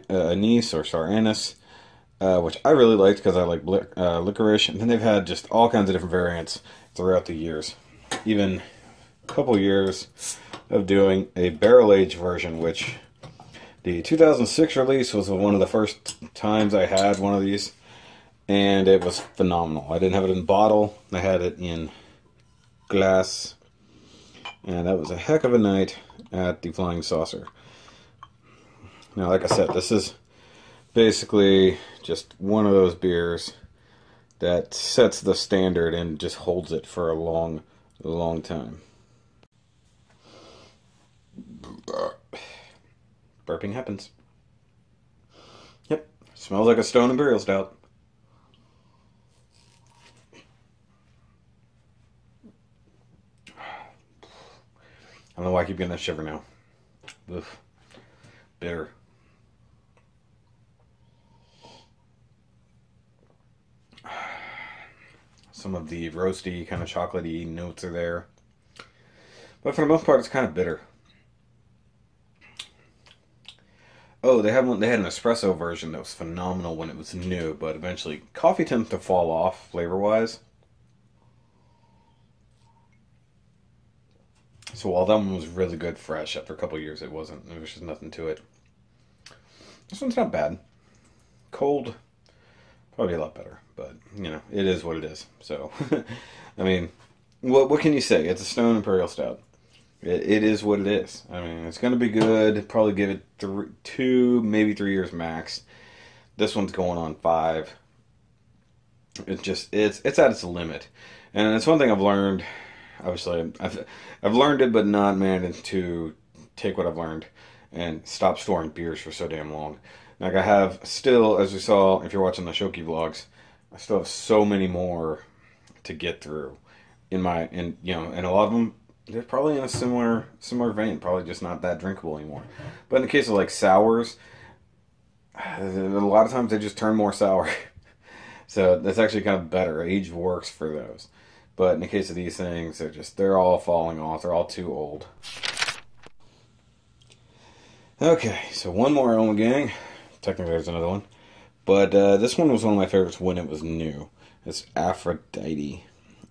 anise or star anise, which I really liked because I like licorice, and then they've had just all kinds of different variants throughout the years. Even a couple years of doing a barrel-aged version, which the 2006 release was one of the first times I had one of these, and it was phenomenal. I didn't have it in bottle, I had it in glass, and that was a heck of a night at the Flying Saucer. Now, like I said, this is basically just one of those beers that sets the standard and just holds it for a long, long time. Burping happens. Yep, smells like a Stone Imperial Stout. I don't know why I keep getting that shiver now. Oof. Bitter. Some of the roasty, kind of chocolatey notes are there. But for the most part, it's kind of bitter. Oh, they had an espresso version that was phenomenal when it was new, but eventually coffee tends to fall off flavor-wise. So while that one was really good fresh, after a couple of years it wasn't. There was just nothing to it. This one's not bad. Cold, probably a lot better. But, you know, it is what it is. So, I mean, what can you say? It's a Stone Imperial Stout. It is what it is. I mean, it's going to be good. Probably give it 2, maybe 3 years max. This one's going on 5. It's at its limit. And it's one thing I've learned. Obviously, I've learned it, but not managed to take what I've learned and stop storing beers for so damn long. Like, I have still, as you saw, if you're watching the SHOKY vlogs, I still have so many more to get through. And a lot of them, they're probably in a similar vein, probably just not that drinkable anymore. But in the case of like sours, a lot of times they just turn more sour. So that's actually kind of better. Age works for those. But in the case of these things, they're all falling off. They're all too old. Okay, so one more Ommegang. Technically there's another one. But this one was one of my favorites when it was new. It's Aphrodite.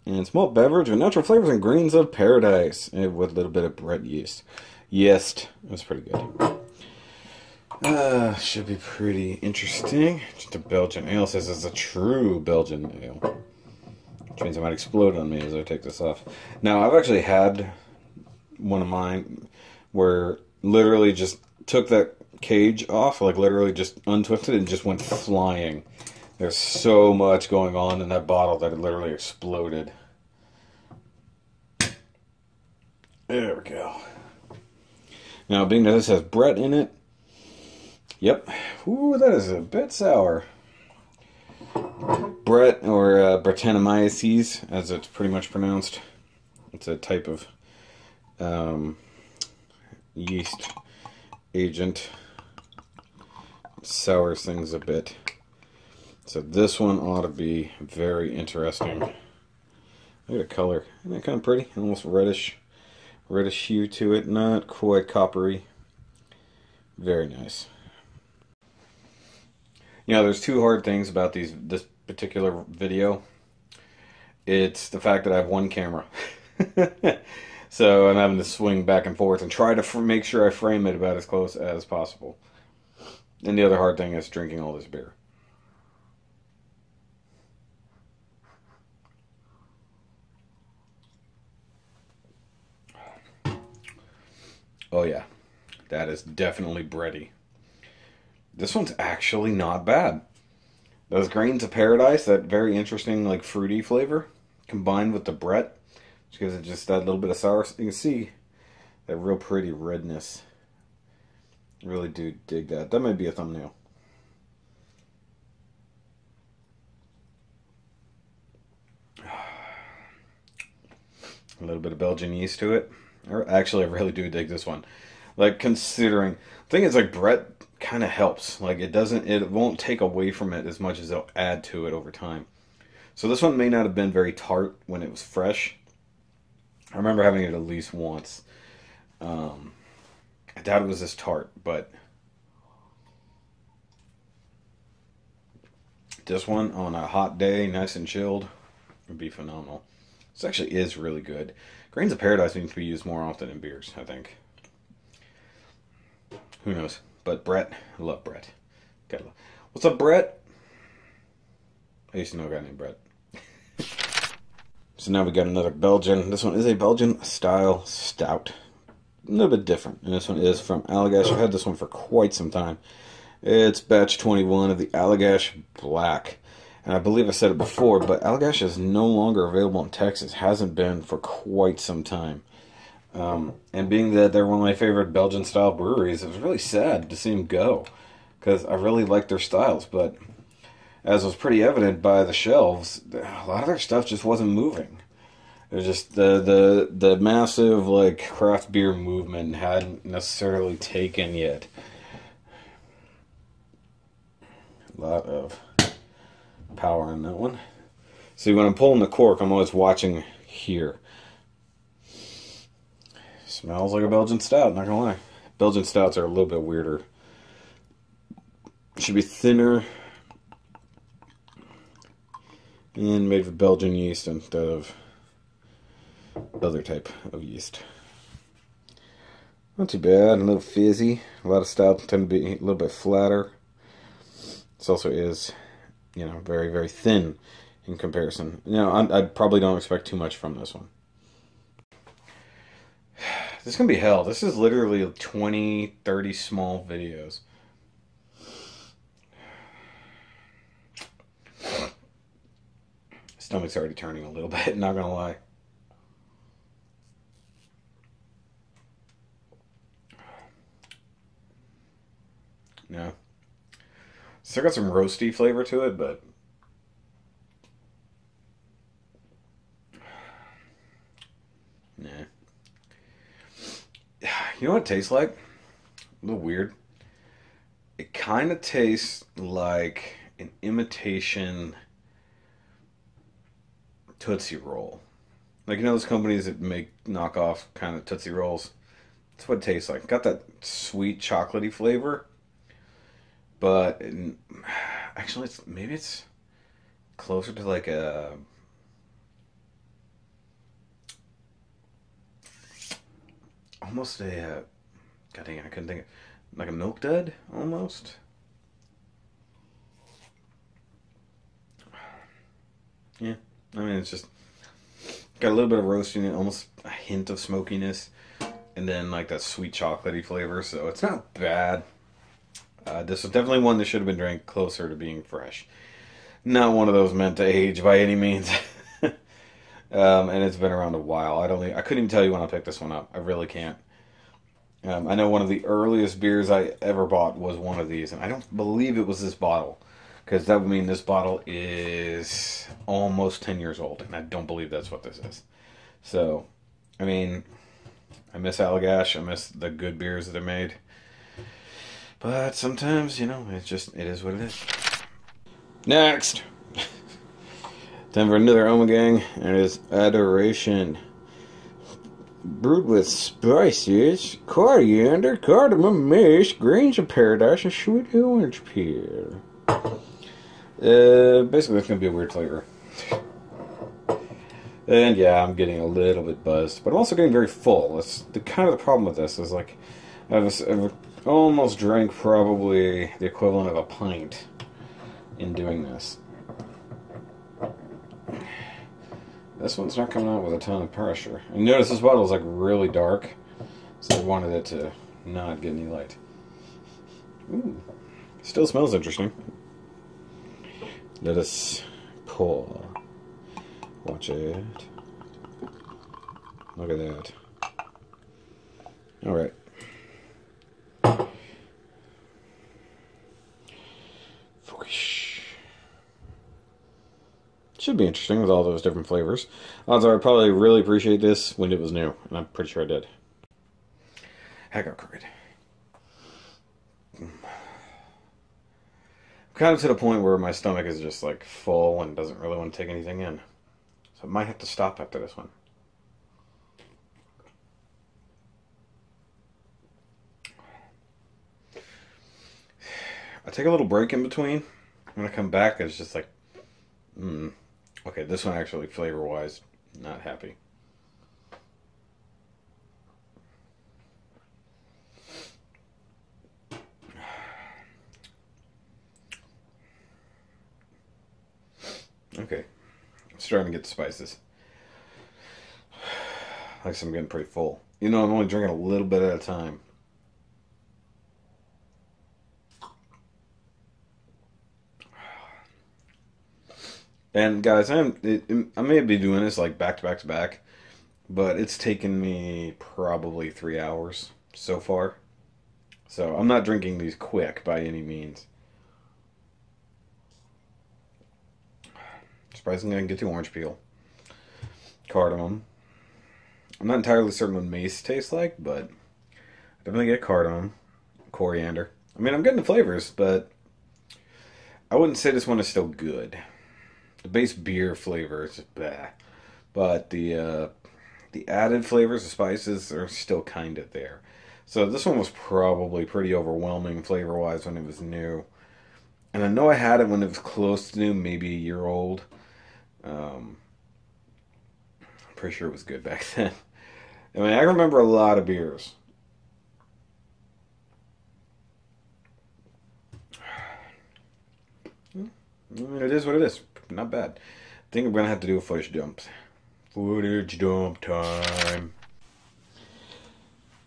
And it's malt beverage with natural flavors and grains of paradise. And with a little bit of Brut yeast. Yeast. It was pretty good. Should be pretty interesting. Just a Belgian ale. Says it's a true Belgian ale. Which means it might explode on me as I take this off. Now, I've actually had one of mine where literally just took that cage off, like literally just untwisted and just went flying. There's so much going on in that bottle that it literally exploded. There we go. Now, being that this has Brut in it, yep. Ooh, that is a bit sour. Brut, or Brettanomyces, as it's pretty much pronounced. It's a type of yeast agent. sours things a bit. So this one ought to be very interesting. Look at the color. Isn't that kind of pretty? Almost reddish hue to it. Not quite coppery. Very nice. You know, there's two hard things about this particular video. It's the fact that I have one camera. So I'm having to swing back and forth and try to make sure I frame it about as close as possible. And the other hard thing is drinking all this beer. Oh yeah, that is definitely bready. This one's actually not bad. Those grains of paradise, that very interesting like fruity flavor, combined with the Brut, which gives it just that little bit of sour. You can see that real pretty redness. I really do dig that. That might be a thumbnail. A little bit of Belgian yeast to it. Actually, I really do dig this one. Like, considering, the thing is, like, Brut kind of helps. Like, it won't take away from it as much as it'll add to it over time. So this one may not have been very tart when it was fresh. I remember having it at least once. I doubt it was this tart, but this one on a hot day, nice and chilled, would be phenomenal. This actually is really good. Grains of Paradise needs to be used more often in beers, I think. Who knows? But Brett, I love Brett. What's up, Brett? I used to know a guy named Brett. So now we got another Belgian. This one is a Belgian style stout. A little bit different. And this one is from Allagash. I've had this one for quite some time. It's batch 21 of the Allagash Black. And I believe I said it before, but Allagash is no longer available in Texas. Hasn't been for quite some time. And being that they're one of my favorite Belgian-style breweries, it was really sad to see them go. Because I really like their styles, but as was pretty evident by the shelves, a lot of their stuff just wasn't moving. It was just the massive like craft beer movement hadn't necessarily taken yet. A lot of power in that one. See, when I'm pulling the cork, I'm always watching here. Smells like a Belgian stout, not gonna lie. Belgian stouts are a little bit weirder. Should be thinner and made with Belgian yeast instead of other type of yeast. Not too bad, a little fizzy. A lot of stouts tend to be a little bit flatter. This also is, you know, very, very thin in comparison. You know, I probably don't expect too much from this one. This is going to be hell. This is literally 20, 30 small videos. Stomach's already turning a little bit, not going to lie. No. Still got some roasty flavor to it, but nah. You know what it tastes like? A little weird. It kind of tastes like an imitation Tootsie Roll. Like, you know those companies that make knockoff kind of Tootsie Rolls? That's what it tastes like. Got that sweet chocolatey flavor. But actually, maybe it's closer to like a almost a God dang it, I couldn't think of, like a Milk Dud almost. Yeah, I mean it's just got a little bit of roast in it, almost a hint of smokiness, and then like that sweet chocolatey flavor. So it's not bad. This is definitely one that should have been drank closer to being fresh. Not one of those meant to age by any means. And it's been around a while. I couldn't even tell you when I picked this one up. I really can't. I know one of the earliest beers I ever bought was one of these, and I don't believe it was this bottle, because that would mean this bottle is almost 10 years old, and I don't believe that's what this is. So, I mean, I miss Allagash. I miss the good beers that they made. But sometimes, you know, it is what it is. Next! Time for another Ommegang, and it is Adoration. Brewed with spices, coriander, cardamom, mace, grains of paradise, and sweet orange peel. Basically, it's going to be a weird flavor. And yeah, I'm getting a little bit buzzed, but I'm also getting very full. That's the kind of the problem with this, is like, I've almost drank probably the equivalent of a pint in doing this. This one's not coming out with a ton of pressure. And notice this bottle is like really dark, so I wanted it to not get any light. Ooh, still smells interesting. Let us pour. Watch it. Look at that. Alright. Should be interesting with all those different flavors. Odds are I'd probably really appreciate this when it was new, and I'm pretty sure I did. Haggard cried. I'm kind of to the point where my stomach is just like full and doesn't really want to take anything in. So I might have to stop after this one. I take a little break in between. When I come back, it's just like, okay, this one actually, flavor-wise, not happy. Okay, I'm starting to get the spices. Like I said, I'm getting pretty full. You know, I'm only drinking a little bit at a time. And guys, I may be doing this like back to back to back, but it's taken me probably 3 hours so far. So I'm not drinking these quick by any means. Surprisingly, I can get the orange peel. Cardamom. I'm not entirely certain what mace tastes like, but I definitely get cardamom. Coriander. I mean, I'm getting the flavors, but I wouldn't say this one is still good. The base beer flavor is just blah. But the added flavors, the spices, are still kind of there. So this one was probably pretty overwhelming flavor-wise when it was new. And I know I had it when it was close to new, maybe a year old. I'm pretty sure it was good back then. I mean, I remember a lot of beers. I mean, it is what it is. Not bad. I think I'm going to have to do a footage dump. Footage dump time.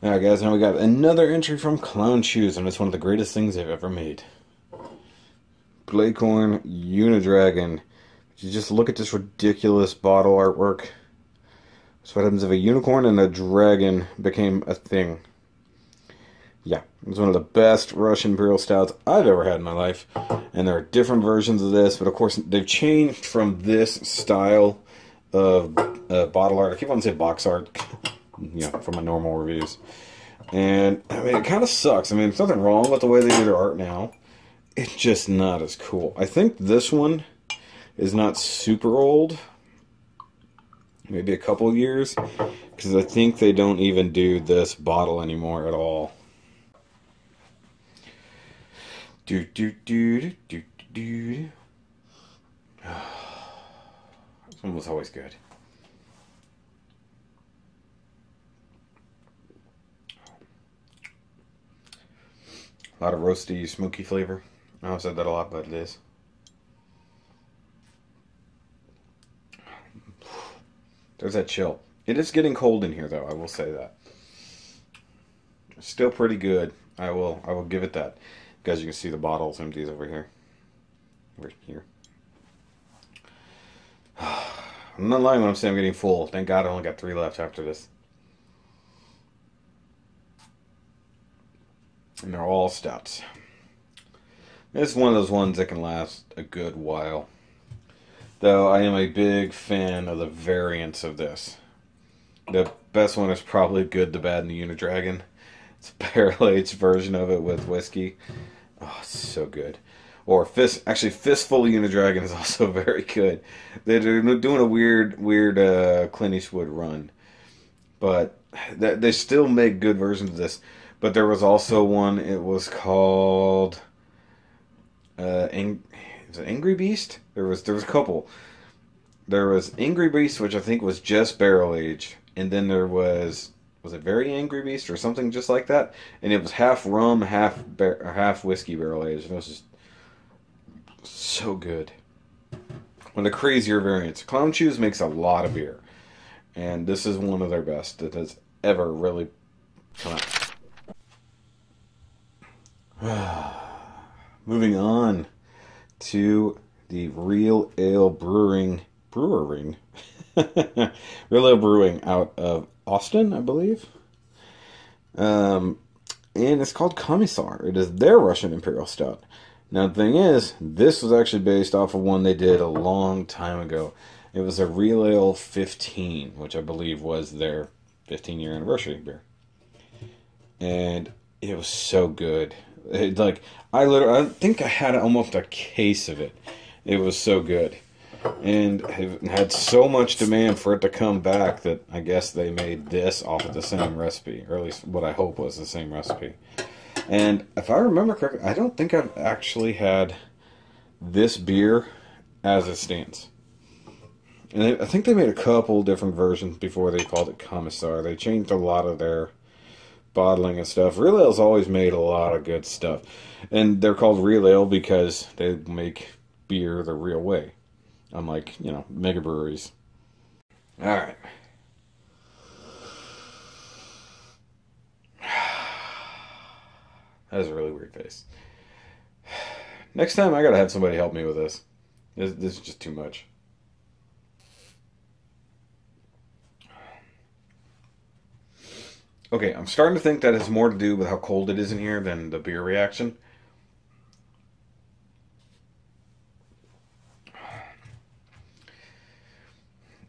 Alright guys, now we got another entry from Clown Shoes, and it's one of the greatest things they've ever made. Blakecorn Unidragon. You just look at this ridiculous bottle artwork. So what happens if a unicorn and a dragon became a thing? Yeah, it's one of the best Russian Imperial Stouts I've ever had in my life. And there are different versions of this, but of course they've changed from this style of bottle art. I keep on saying box art, you know, from my normal reviews. And, I mean, it kind of sucks. I mean, there's nothing wrong with the way they do their art now. It's just not as cool. I think this one is not super old. Maybe a couple of years. Because I think they don't even do this bottle anymore at all. This one was always good. A lot of roasty, smoky flavor. I know I've said that a lot, but it is. There's that chill. It is getting cold in here, though. I will say that. Still pretty good. I will give it that. Guys, you can see the bottles empties over here. Over here. I'm not lying when I'm saying I'm getting full. Thank God I only got 3 left after this. And they're all stouts. This is one of those ones that can last a good while. Though I am a big fan of the variants of this. The best one is probably Good, the Bad, and the Unidragon. It's a barrel-aged version of it with whiskey. Oh, it's so good. Or Fistful of Unidragon is also very good. They're doing a weird Clint Eastwood run, but they still make good versions of this. But there was also one. It was called was it Angry Beast? There was a couple. There was Angry Beast, which I think was just barrel aged, and then there was it Very Angry Beast or something just like that, and it was half rum, half whiskey barrel aged, and it was just so good. One of the crazier variants. Clown Shoes makes a lot of beer, and this is one of their best that has ever really come out. Moving on to the Real Ale Brewing. Real Ale Brewing out of Austin, I believe. And it's called Commissar. It is their Russian Imperial Stout. Now, the thing is, this was actually based off of one they did a long time ago. It was a Real Ale 15, which I believe was their 15-year anniversary beer. And it was so good. I think I had almost a case of it. It was so good. And it had so much demand for it to come back that I guess they made this off of the same recipe, or at least what I hope was the same recipe. And if I remember correctly, I don't think I've actually had this beer as it stands. And I think they made a couple different versions before they called it Commissar. They changed a lot of their bottling and stuff. Real Ale's always made a lot of good stuff. And they're called Real Ale because they make beer the real way. Unlike, mega breweries. Alright. That is a really weird face. Next time I gotta have somebody help me with this. This is just too much. Okay, I'm starting to think that has more to do with how cold it is in here than the beer reaction.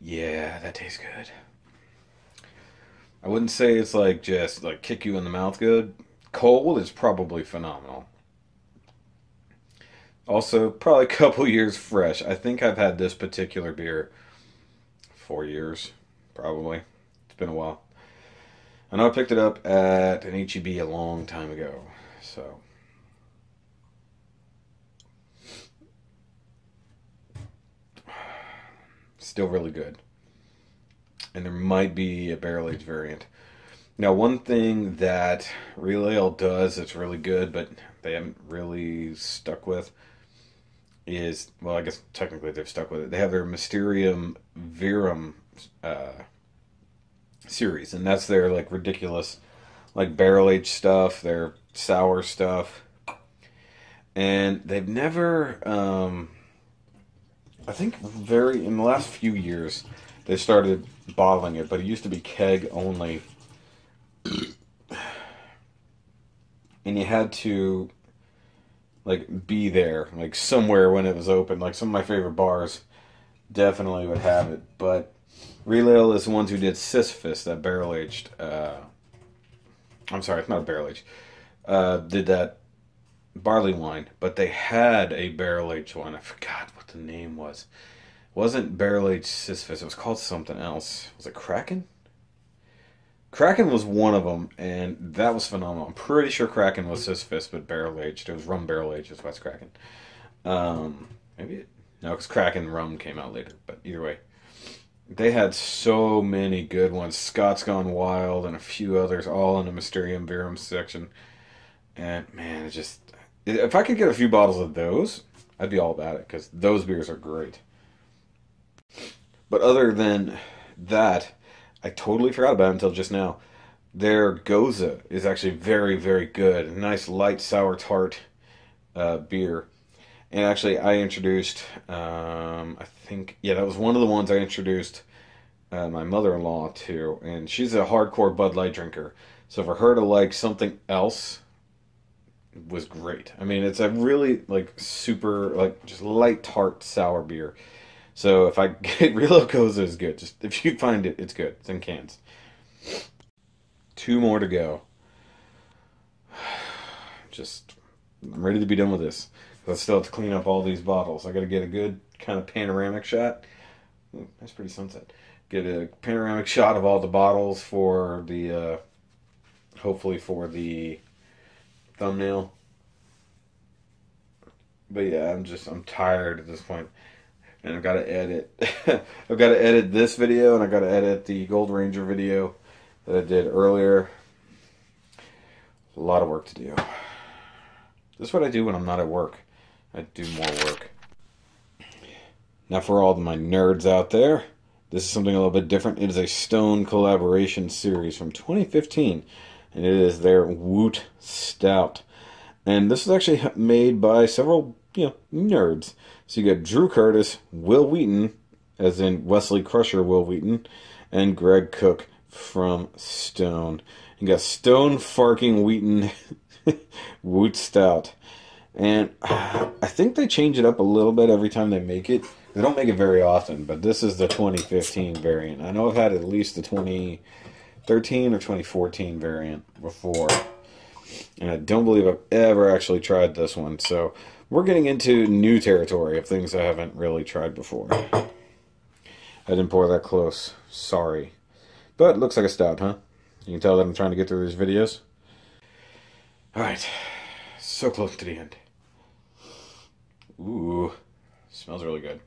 Yeah, that tastes good. I wouldn't say it's just kick you in the mouth good. Cold is probably phenomenal. Also, probably a couple years fresh. I think I've had this particular beer 4 years, probably. It's been a while. I know I picked it up at an H-E-B a long time ago, so. Still really good. And there might be a barrel-aged variant. Now, one thing that Real Ale does that's really good, but they haven't really stuck with, is, well, I guess technically they've stuck with it. They have their Mysterium Verum series, and that's their ridiculous barrel-aged stuff, their sour stuff. And they've never, I think in the last few years, they started bottling it, but it used to be keg only. And you had to be there somewhere when it was open. Some of my favorite bars definitely would have it, but Real Ale is the ones who did Sisyphus, that barrel-aged I'm sorry, it's not a barrel-aged did that barley wine, but they had a barrel-aged one. I forgot what the name was. It wasn't barrel-aged Sisyphus, it was called something else. Was it Kraken? Kraken was one of them, and that was phenomenal. I'm pretty sure Kraken was Sisyphus, but barrel-aged. It was rum barrel-aged, that's why it's Kraken. No, because Kraken rum came out later, but either way. They had so many good ones. Scott's Gone Wild and a few others, all in the Mysterium Verum section. And, man, if I could get a few bottles of those, I'd be all about it, because those beers are great. But other than that, I totally forgot about it until just now. Their Goza is actually very, very good. A nice, light, sour, tart beer. And actually, I introduced, that was one of the ones I introduced my mother-in-law to. And she's a hardcore Bud Light drinker. So for her to like something else was great. I mean, it's a really, super, just light, tart, sour beer. So if I get Real Goza is good. Just if you find it, it's good. It's in cans. 2 more to go. I'm ready to be done with this. I still have to clean up all these bottles. I got to get a good kind of panoramic shot. Ooh, that's pretty sunset. Get a panoramic shot of all the bottles for the, hopefully for the thumbnail. But yeah, I'm tired at this point. And I've got to edit. I've got to edit this video, and I've got to edit the Gold Ranger video that I did earlier. A lot of work to do. This is what I do when I'm not at work. I do more work. Now for all of my nerds out there, this is something a little bit different. It is a Stone collaboration series from 2015, and it is their Woot Stout. And this is actually made by several, nerds. So you got Drew Curtis, Will Wheaton, as in Wesley Crusher Will Wheaton, and Greg Cook from Stone. You got Stone Farking Wheaton Woot Stout. And I think they change it up a little bit every time they make it. They don't make it very often, but this is the 2015 variant. I know I've had at least the 2013 or 2014 variant before. And I don't believe I've ever actually tried this one. So we're getting into new territory of things I haven't really tried before. I didn't pour that close. Sorry. But it looks like a stout, huh? You can tell that I'm trying to get through these videos. Alright. So close to the end. Ooh. Smells really good.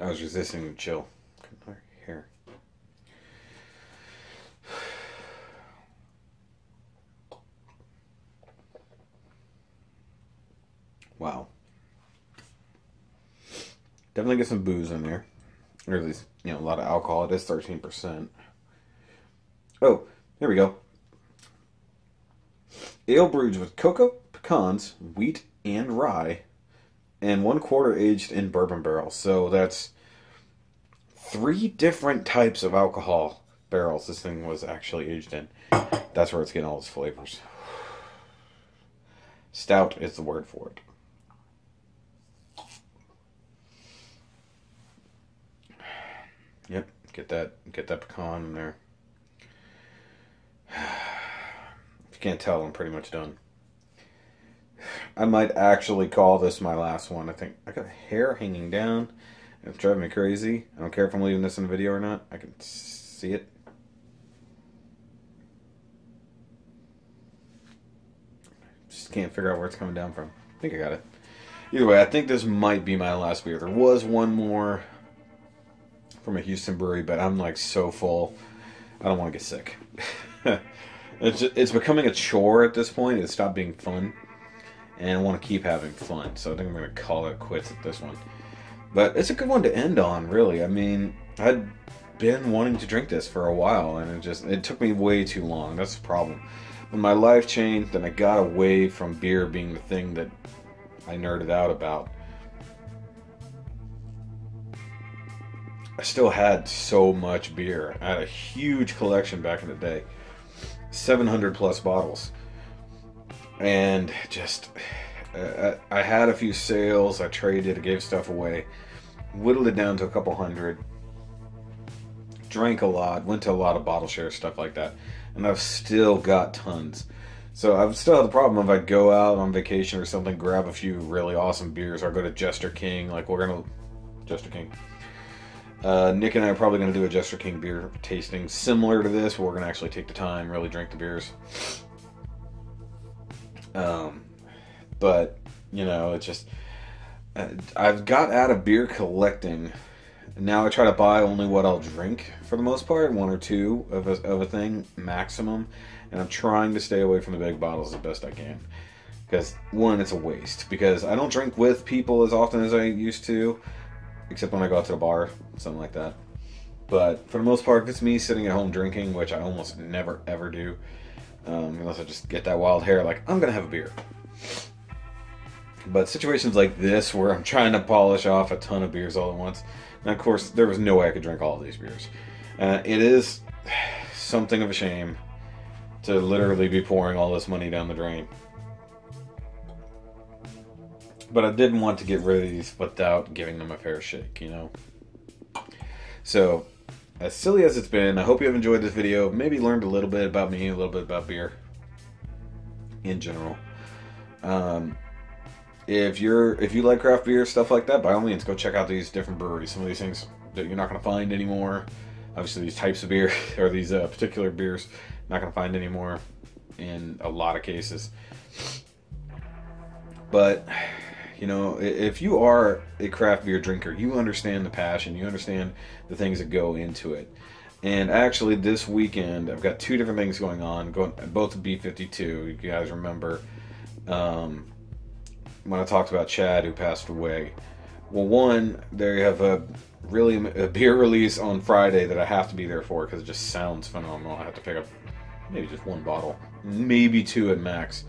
I was resisting the chill. Here. Wow. Definitely get some booze in there. Or at least, a lot of alcohol. It is 13%. Oh, here we go. Ale brewed with cocoa, pecans, wheat, and rye. And 1/4 aged in bourbon barrels. So that's 3 different types of alcohol barrels this thing was actually aged in. That's where it's getting all its flavors. Stout is the word for it. Yep, get that pecan in there. If you can't tell, I'm pretty much done. I might actually call this my last one. I think I got hair hanging down. It's driving me crazy. I don't care if I'm leaving this in the video or not. I can see it. Just can't figure out where it's coming down from. I think I got it. Either way, I think this might be my last beer. There was one more from a Houston brewery, but I'm like so full. I don't want to get sick. It's becoming a chore at this point. It stopped being fun. And I want to keep having fun. So I think I'm going to call it quits at this one. But it's a good one to end on, really. I mean, I'd been wanting to drink this for a while, and it took me way too long. That's the problem. When my life changed, and I got away from beer being the thing that I nerded out about, I still had so much beer. I had a huge collection back in the day. 700 plus bottles. And just, I had a few sales, I traded, I gave stuff away, whittled it down to a couple hundred, drank a lot, went to a lot of bottle shares, stuff like that, and I've still got tons. So I've still had the problem if I go out on vacation or something, grab a few really awesome beers, or go to Jester King, like Jester King. Nick and I are probably going to do a Jester King beer tasting similar to this, where we're going to actually take the time, really drink the beers. But, it's just, I've got out of beer collecting. Now I try to buy only what I'll drink for the most part, 1 or 2 of a thing, maximum. And I'm trying to stay away from the big bottles as best I can. Because, 1, it's a waste. Because I don't drink with people as often as I used to. Except when I go out to the bar, something like that. But for the most part, if it's me sitting at home drinking, which I almost never ever do, unless I just get that wild hair, like, I'm going to have a beer. But situations like this, where I'm trying to polish off a ton of beers all at once, and of course, there was no way I could drink all of these beers. It is something of a shame to literally be pouring all this money down the drain. But I didn't want to get rid of these without giving them a fair shake, you know? So, as silly as it's been, I hope you have enjoyed this video. Maybe learned a little bit about me, a little bit about beer in general. If you like craft beer, stuff like that, by all means, go check out these different breweries. Some of these things that you're not going to find anymore. Obviously, these types of beer, or these particular beers, not going to find anymore in a lot of cases. But, you know, if you are a craft beer drinker, you understand the passion, you understand the things that go into it. And actually, this weekend, I've got two different things going on, both to B52. You guys remember when I talked about Chad, who passed away. Well, one, they have a beer release on Friday that I have to be there for because it just sounds phenomenal. I have to pick up maybe just one bottle, maybe two at max.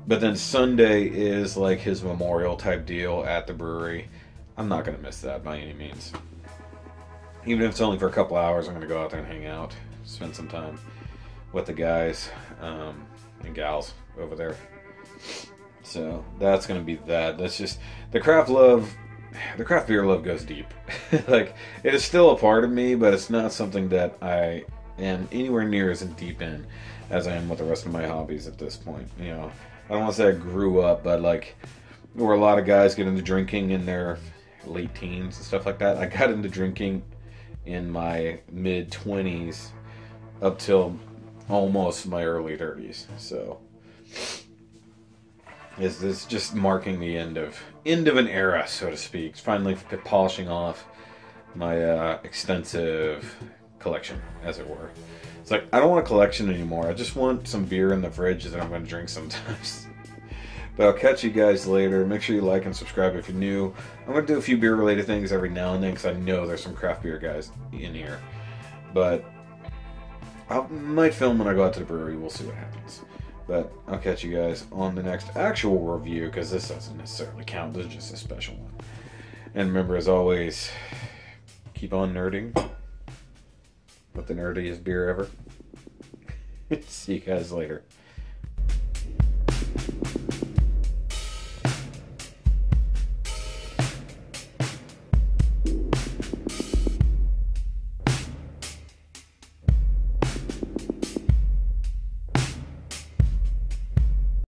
But then Sunday is like his memorial type deal at the brewery. I'm not going to miss that by any means. Even if it's only for a couple hours, I'm going to go out there and hang out, spend some time with the guys and gals over there. So that's going to be that. That's just the craft beer love goes deep. Like, it is still a part of me, but it's not something that I am anywhere near as deep in as I am with the rest of my hobbies at this point. You know, I don't want to say I grew up, but like where a lot of guys get into drinking in their late teens and stuff like that. I got into drinking in my mid-20s up till almost my early 30s. So is this just marking the end of an era, so to speak? Finally polishing off my extensive collection, as it were. It's like, I don't want a collection anymore. I just want some beer in the fridge that I'm going to drink sometimes. But I'll catch you guys later. Make sure you like and subscribe if you're new. I'm going to do a few beer-related things every now and then because I know there's some craft beer guys in here. But I might film when I go out to the brewery. We'll see what happens. But I'll catch you guys on the next actual review, because this doesn't necessarily count. This is just a special one. And remember, as always, keep on nerding with the nerdiest beer ever. See you guys later.